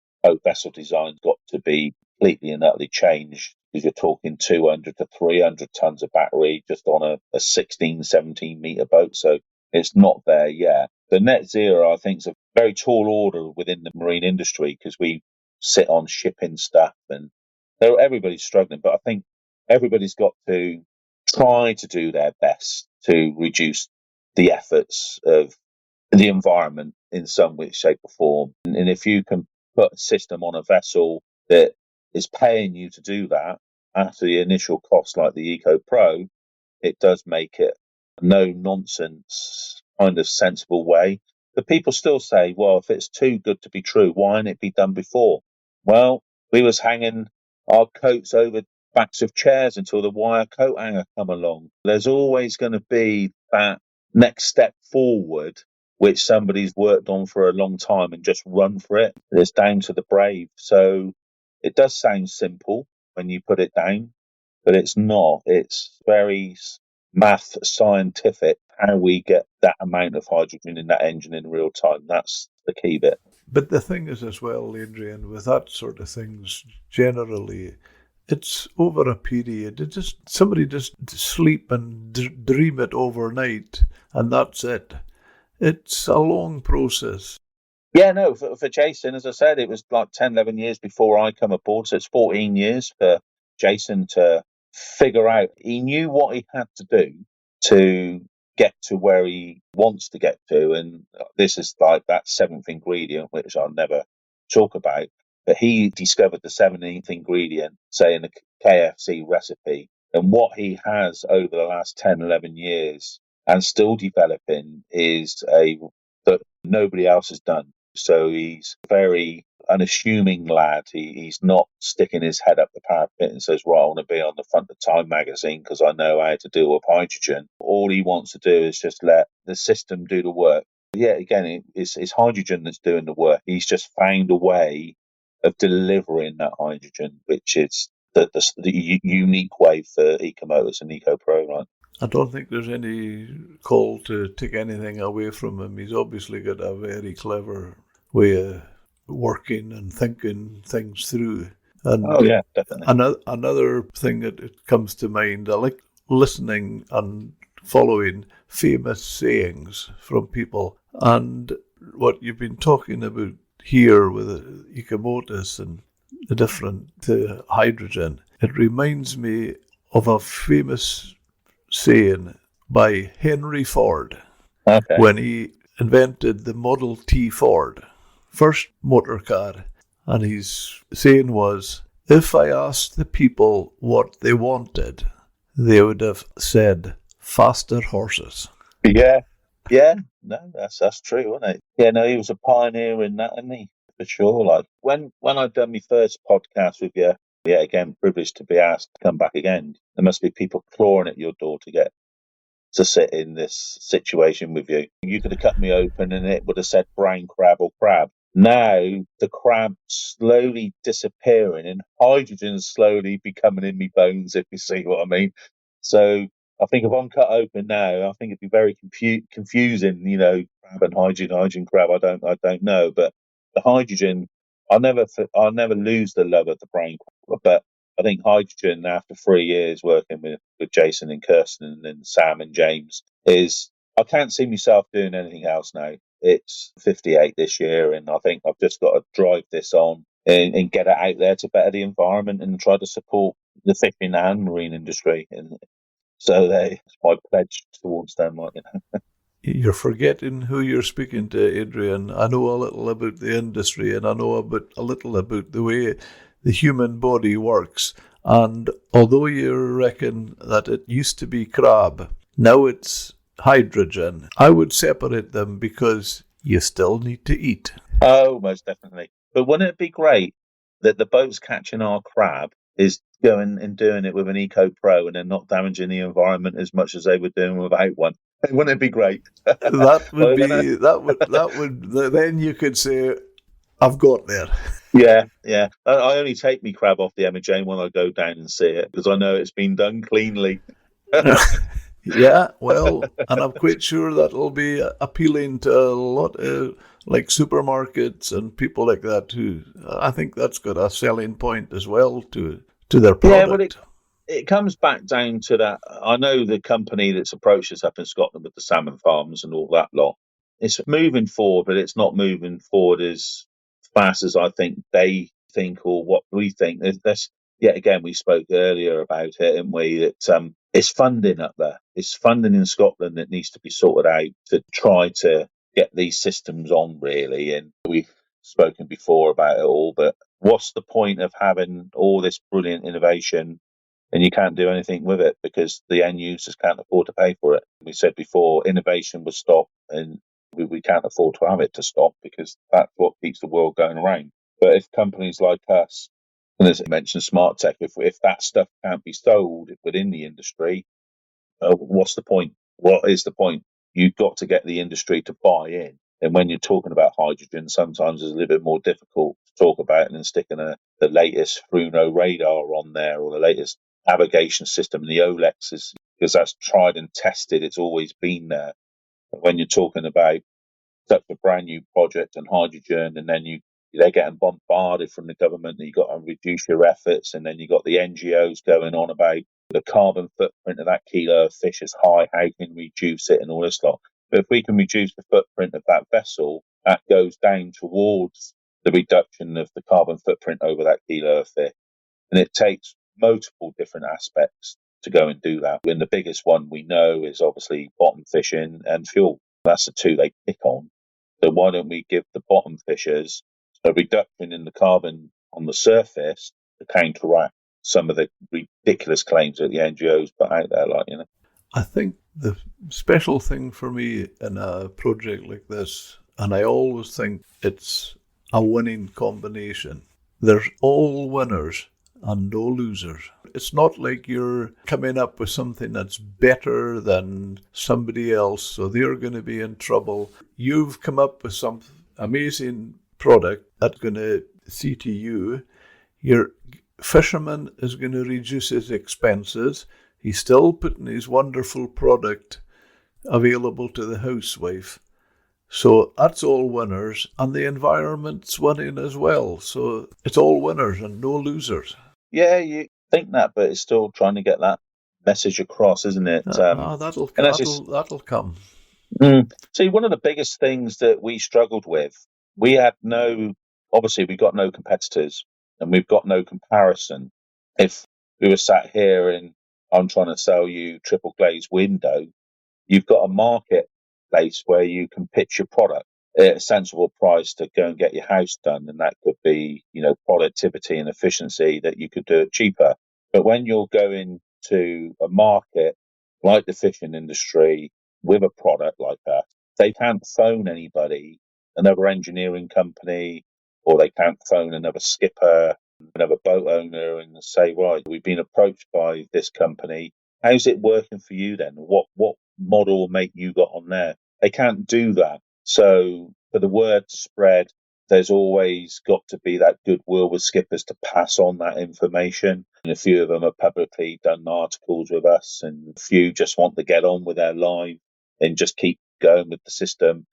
vessel design's got to be completely and utterly changed because you're talking 200 to 300 tons of battery just on a 16, 17 metre boat. So it's not there yet. The net zero, I think, is a very tall order within the marine industry because we sit on shipping stuff and everybody's struggling. But I think everybody's got to try to do their best to reduce the efforts of the environment in some way, shape, or form. And if you can put a system on a vessel that is paying you to do that after the initial cost, like the EcoPro, it does make it a no nonsense kind of sensible way. But people still say, well, if it's too good to be true, why didn't it be done before? Well, we was hanging our coats over backs of chairs until the wire coat hanger come along. There's always going to be that next step forward, which somebody's worked on for a long time and just run for it. It's down to the brave. So it does sound simple when you put it down, but it's not. It's very math scientific how we get that amount of hydrogen in that engine in real time. That's the key bit. But the thing is as well, Adrian, with that sort of things, generally, it's over a period. Somebody just sleep and dream it overnight, and that's it. It's a long process. Yeah, no, for Jason, as I said, it was like 10, 11 years before I come aboard. So it's 14 years for Jason to figure out. He knew what he had to do to get to where he wants to get to. And this is like that seventh ingredient, which I'll never talk about. But he discovered the 17th ingredient, saying KFC recipe. And what he has over the last 10, 11 years and still developing is that nobody else has done. So he's a very unassuming lad. He's not sticking his head up the parapet and says, right, I want to be on the front of Time magazine because I know how to deal with hydrogen. All he wants to do is just let the system do the work. Yeah, again, it's hydrogen that's doing the work. He's just found a way of delivering that hydrogen, which is the unique way for Ecomotus and EcoPro, right? I don't think there's any call to take anything away from him. He's obviously got a very clever way of working and thinking things through. And Oh, yeah, definitely. another thing that it comes to mind, I like listening and following famous sayings from people. And what you've been talking about here with Ecomotus and the different hydrogen, it reminds me of a famous saying by Henry Ford Okay. when he invented the Model T Ford, first motor car. And his saying was, if I asked the people what they wanted, they would have said faster horses. Yeah, yeah, no, that's true, isn't it? Yeah, no, he was a pioneer in that, isn't he? For sure. Like when I'd done my first podcast with you, yeah, again, privileged to be asked to come back again. There must be people clawing at your door to sit in this situation with you. You could have cut me open and it would have said brain crab or crab. Now the crab's slowly disappearing and hydrogen's slowly becoming in me bones, if you see what I mean. So I think if I'm cut open now, I think it'd be very confusing, crab and hydrogen, crab. I don't know, but the hydrogen, I'll never lose the love of the brain crab. But I think hydrogen, after 3 years working with Jason and Kirsten and Sam and James, is I can't see myself doing anything else now. It's 58 this year, and I think I've just got to drive this on and get it out there to better the environment and try to support the fishing and marine industry. And so it's my pledge towards them. Like, You're forgetting who you're speaking to, Adrian. I know a little about the industry and I know a little about the way the human body works. And although you reckon that it used to be crab, now it's hydrogen, I would separate them because you still need to eat. oh, most definitely. But wouldn't it be great that the boats catching our crab is going and doing it with an EcoPro and then not damaging the environment as much as they were doing without one? Wouldn't it be great? That would Well, be, that would, then you could say, I've got there. yeah, yeah. I only take me crab off the Emma Jane when I go down and see it because I know it's been done cleanly. Yeah, well, and I'm quite sure that'll be appealing to a lot of like supermarkets and people like that too. I think that's got a selling point as well to their Yeah, well, product. it comes back down to that. I know the company that's approached us up in Scotland with the salmon farms and all that lot. It's moving forward, but it's not moving forward as fast as I think they think or what we think. Yet again, we spoke earlier about it, and we that it's funding up there. It's funding in Scotland that needs to be sorted out to try to get these systems on really. And we've spoken before about it all, but what's the point of having all this brilliant innovation and you can't do anything with it because the end users can't afford to pay for it? We said before, innovation will stop, and we can't afford to have it to stop because that's what keeps the world going around. But if companies like us, and as I mentioned, smart tech, if that stuff can't be sold within the industry, what's the point? What is the point? You've got to get the industry to buy in. And when you're talking about hydrogen, sometimes it's a little bit more difficult to talk about than sticking the latest Bruno radar on there or the latest navigation system. And the OLEX is because that's tried and tested. It's always been there. But when you're talking about such a brand new project and hydrogen, and then they're getting bombarded from the government that you've got to reduce your efforts, and then you've got the NGOs going on about the carbon footprint of that kilo of fish is high, how can we reduce it and all this lot. But if we can reduce the footprint of that vessel, that goes down towards the reduction of the carbon footprint over that kilo of fish. And it takes multiple different aspects to go and do that. And the biggest one we know is obviously bottom fishing and fuel. That's the two they pick on. So why don't we give the bottom fishers a reduction in the carbon on the surface to counteract some of the ridiculous claims that the NGOs put out there, I think the special thing for me in a project like this, and I always think it's a winning combination. There's all winners and no losers. It's not like you're coming up with something that's better than somebody else, so they're going to be in trouble. You've come up with some amazing product that's going to see to you. Your fisherman is going to reduce his expenses. He's still putting his wonderful product available to the housewife. So that's all winners, and the environment's winning as well. So it's all winners and no losers. Yeah, you think that, but it's still trying to get that message across, isn't it? That'll come. See, one of the biggest things that we struggled with, we got no competitors, and we've got no comparison. If we were sat here and I'm trying to sell you triple glazed window, you've got a marketplace where you can pitch your product at a sensible price to go and get your house done. And that could be, productivity and efficiency that you could do it cheaper. But when you're going to a market like the fishing industry with a product like that, they can't phone anybody, another engineering company, or they can't phone another skipper, another boat owner and say, right, we've been approached by this company. How's it working for you then? What model or make you got on there? They can't do that. So for the word to spread, there's always got to be that goodwill with skippers to pass on that information. And a few of them have publicly done articles with us, and a few just want to get on with their life and just keep going with the system.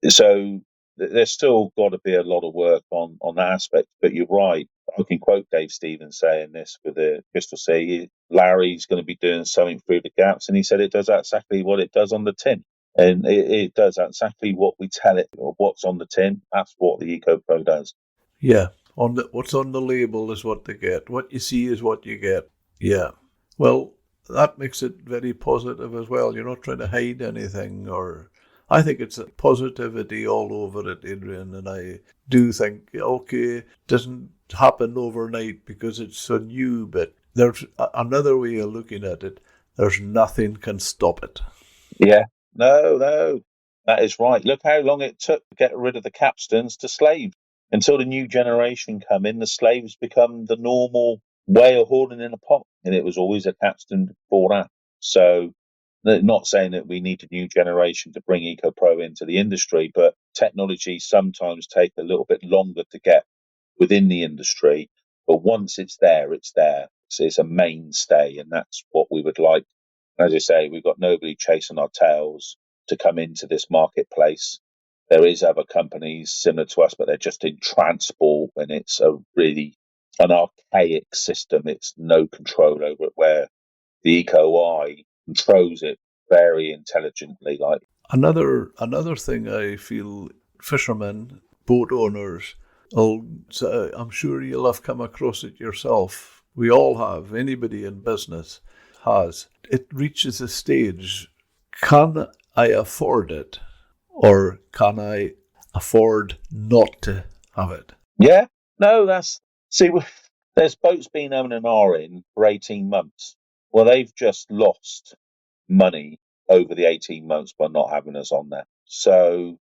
So there's still got to be a lot of work on that aspect. But you're right. I can quote Dave Stevens saying this with the Crystal Sea. Larry's going to be doing something through the gaps, and he said it does exactly what it does on the tin. And it does exactly what we tell it, or what's on the tin. That's what the EcoPro does. Yeah, what's on the label is what they get. What you see is what you get. Yeah. Well, that makes it very positive as well. You're not trying to hide anything, or I think it's a positivity all over it, Adrian. And I do think, okay, it doesn't happen overnight because it's so new, but there's another way of looking at it. There's nothing can stop it. Yeah. No, that is right. Look how long it took to get rid of the capstans to slaves. Until the new generation come in, the slaves become the normal way of holding in a pot, and it was always a capstan before that. So, not saying that we need a new generation to bring EcoPro into the industry, but technology sometimes take a little bit longer to get within the industry. But once it's there, it's there. It's a mainstay, and that's what we would like. As I say, we've got nobody chasing our tails to come into this marketplace. There is other companies similar to us, but they're just in transport, and it's a really an archaic system. It's no control over it, where the Eco Eye controls it very intelligently. Another thing I feel fishermen, boat owners, I'm sure you'll have come across it yourself. We all have. Anybody in business has. It reaches a stage. Can I afford it, or can I afford not to have it? Yeah, no, there's boats been O&R in for 18 months. Well, they've just lost money over the 18 months by not having us on there. So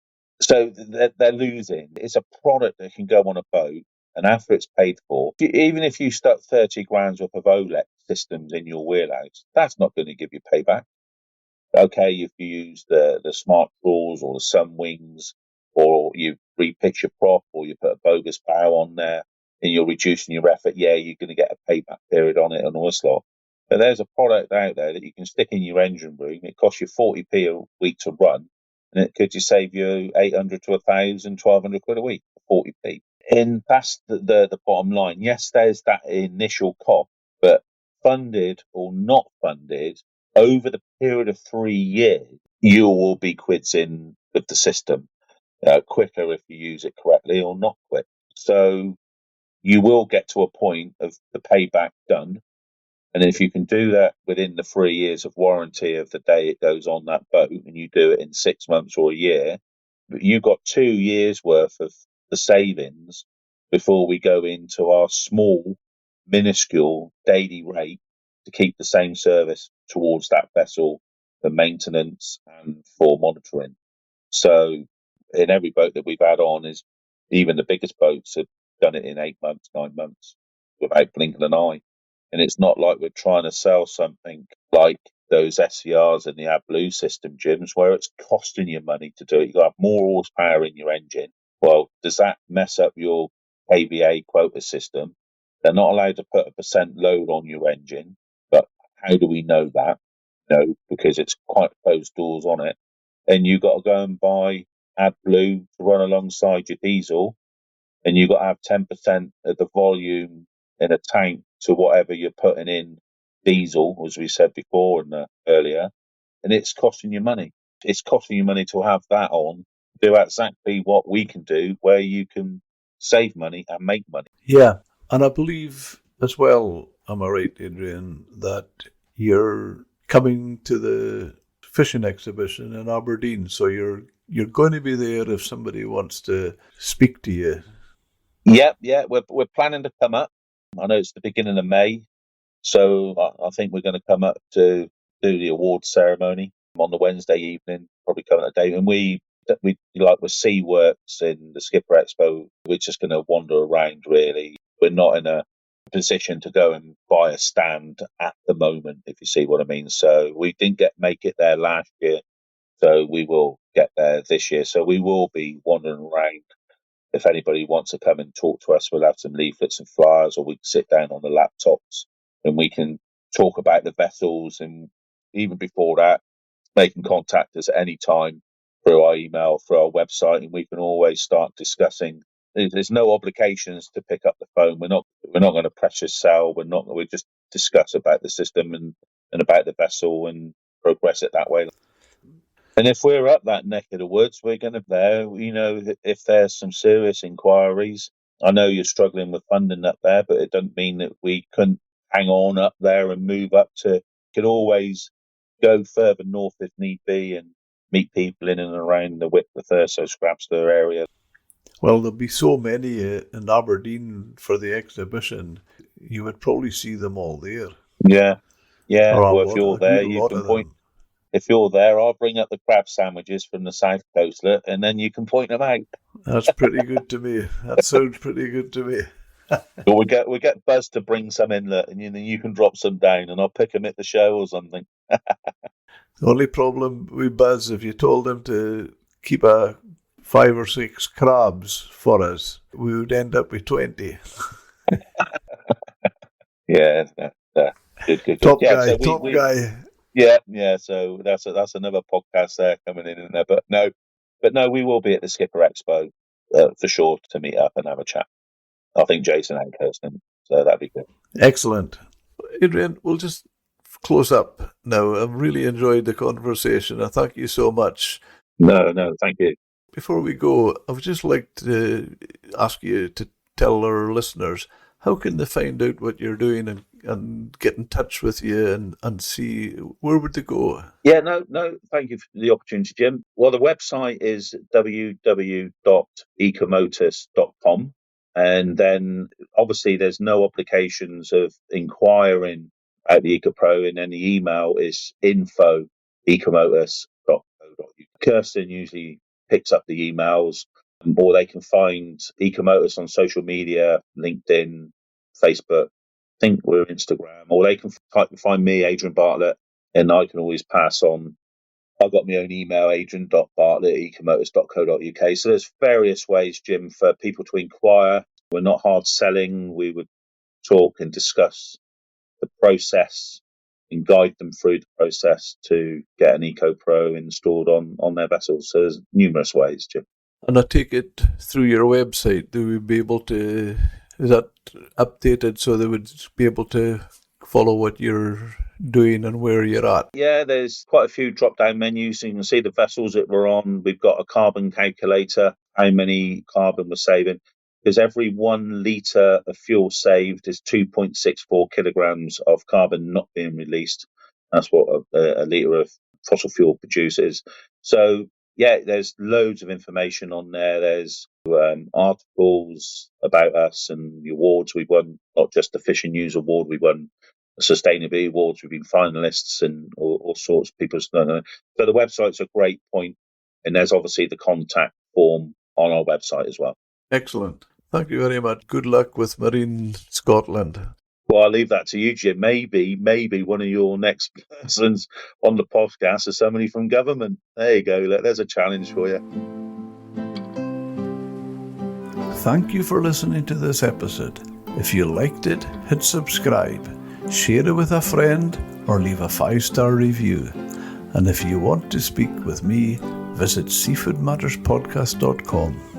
they're losing. It's a product that can go on a boat, and after it's paid for, even if you stuck 30 grand's worth of OLED systems in your wheelhouse, that's not going to give you payback. Okay, if you use the smart trawls or the sun wings, or you repitch your prop, or you put a bogus bow on there, and you're reducing your effort, yeah, you're going to get a payback period on it and all this lot. But there's a product out there that you can stick in your engine room. It costs you 40p a week to run, and it could just save you 800 to 1,000, 1,200 quid a week for 40p. And that's the bottom line. Yes, there's that initial cost, but funded or not funded, over the period of 3 years, you will be quids in with the system quicker if you use it correctly, or not quick. So you will get to a point of the payback done. And if you can do that within the 3 years of warranty of the day it goes on that boat, and you do it in 6 months or a year, you've got 2 years worth of the savings before we go into our small minuscule daily rate to keep the same service towards that vessel for maintenance and for monitoring. So in every boat that we've had on, is even the biggest boats have done it in 8 months, 9 months without blinking an eye. And it's not like we're trying to sell something like those SCRs in the AdBlue system, Jims, where it's costing you money to do it. You've got to have more horsepower in your engine. Well, does that mess up your KVA quota system? They're not allowed to put a percent load on your engine, but how do we know that? No, because it's quite closed doors on it. And you got to go and buy AdBlue to run alongside your diesel, and you got to have 10% of the volume in a tank to whatever you're putting in diesel, as we said before and earlier, and it's costing you money. It's costing you money to have that on, do exactly what we can do, where you can save money and make money. Yeah, and I believe as well, am I right, Adrian, that you're coming to the fishing exhibition in Aberdeen, so you're going to be there if somebody wants to speak to you. Yeah, we're planning to come up. I know it's the beginning of May, so I think we're going to come up to do the awards ceremony on the Wednesday evening, probably coming a day. And we like with Sea Works in the Skipper Expo, we're just going to wander around really. We're not in a position to go and buy a stand at the moment, if you see what I mean. So we didn't make it there last year, so we will get there this year. So we will be wandering around. If anybody wants to come and talk to us, we'll have some leaflets and flyers, or we can sit down on the laptops and we can talk about the vessels. And even before that, they can contact us at any time through our email, through our website, and we can always start discussing. There's no obligations to pick up the phone. We're not going to pressure sell. We just discuss about the system and about the vessel and progress it that way. And if we're up that neck of the woods, we're going to there. If there's some serious inquiries, I know you're struggling with funding up there, but it doesn't mean that we couldn't hang on up there and move up to. Could always go further north if need be and meet people in and around the Whitworth, so Crabstock area. Well, there'll be so many in Aberdeen for the exhibition. You would probably see them all there. Yeah. Well, if you're A there, good you lot can of point. them. If you're there, I'll bring up the crab sandwiches from the South Coast, and then you can point them out. That's pretty good to me. That sounds pretty good to me. Or we get Buzz to bring some inlet, and you can drop some down, and I'll pick them at the show or something. The only problem with Buzz, if you told him to keep 5 or 6 crabs for us, we would end up with 20. Yeah, good. Top Yeah, guy. Yeah. So that's another podcast there coming in there. But no, we will be at the Skipper Expo for sure to meet up and have a chat. I think Jason and Kirsten, so that'd be good. Excellent. Adrian, we'll just close up now. I've really enjoyed the conversation. I thank you so much. No, thank you. Before we go, I would just like to ask you to tell our listeners, how can they find out what you're doing and get in touch with you and see where would they go? Yeah, no, thank you for the opportunity, Jim. Well, the website is www.ecomotus.com. And then obviously there's no obligations of inquiring at the EcoPro, and then the email is info@ecomotus.co.uk. Kirsten usually picks up the emails, or they can find Ecomotus on social media, LinkedIn, Facebook. I think we're Instagram, or they can find me, Adrian Bartlett, and I can always pass on. I've got my own email, adrian.bartlett@ecomotus.co.uk. So there's various ways, Jim, for people to inquire. We're not hard selling. We would talk and discuss the process and guide them through the process to get an EcoPro installed on their vessels. So there's numerous ways, Jim. And I take it through your website, do we be able to, is that updated so they would be able to follow what you're doing and where you're at? Yeah, there's quite a few drop-down menus. So you can see the vessels that we're on. We've got a carbon calculator, how many carbon we're saving. Because every 1 litre of fuel saved is 2.64 kilograms of carbon not being released. That's what a litre of fossil fuel produces. So there's loads of information on there. There's articles about us and the awards we've won, not just the Fishing News Award. We won the Sustainability Awards. We've been finalists and all sorts of people. So the website's a great point, and there's obviously the contact form on our website as well. Excellent. Thank you very much. Good luck with Marine Scotland. Well, I'll leave that to you, Jim. Maybe one of your next persons on the podcast is somebody from government. There you go. There's a challenge for you. Thank you for listening to this episode. If you liked it, hit subscribe, share it with a friend, or leave a 5-star review. And if you want to speak with me, visit seafoodmatterspodcast.com.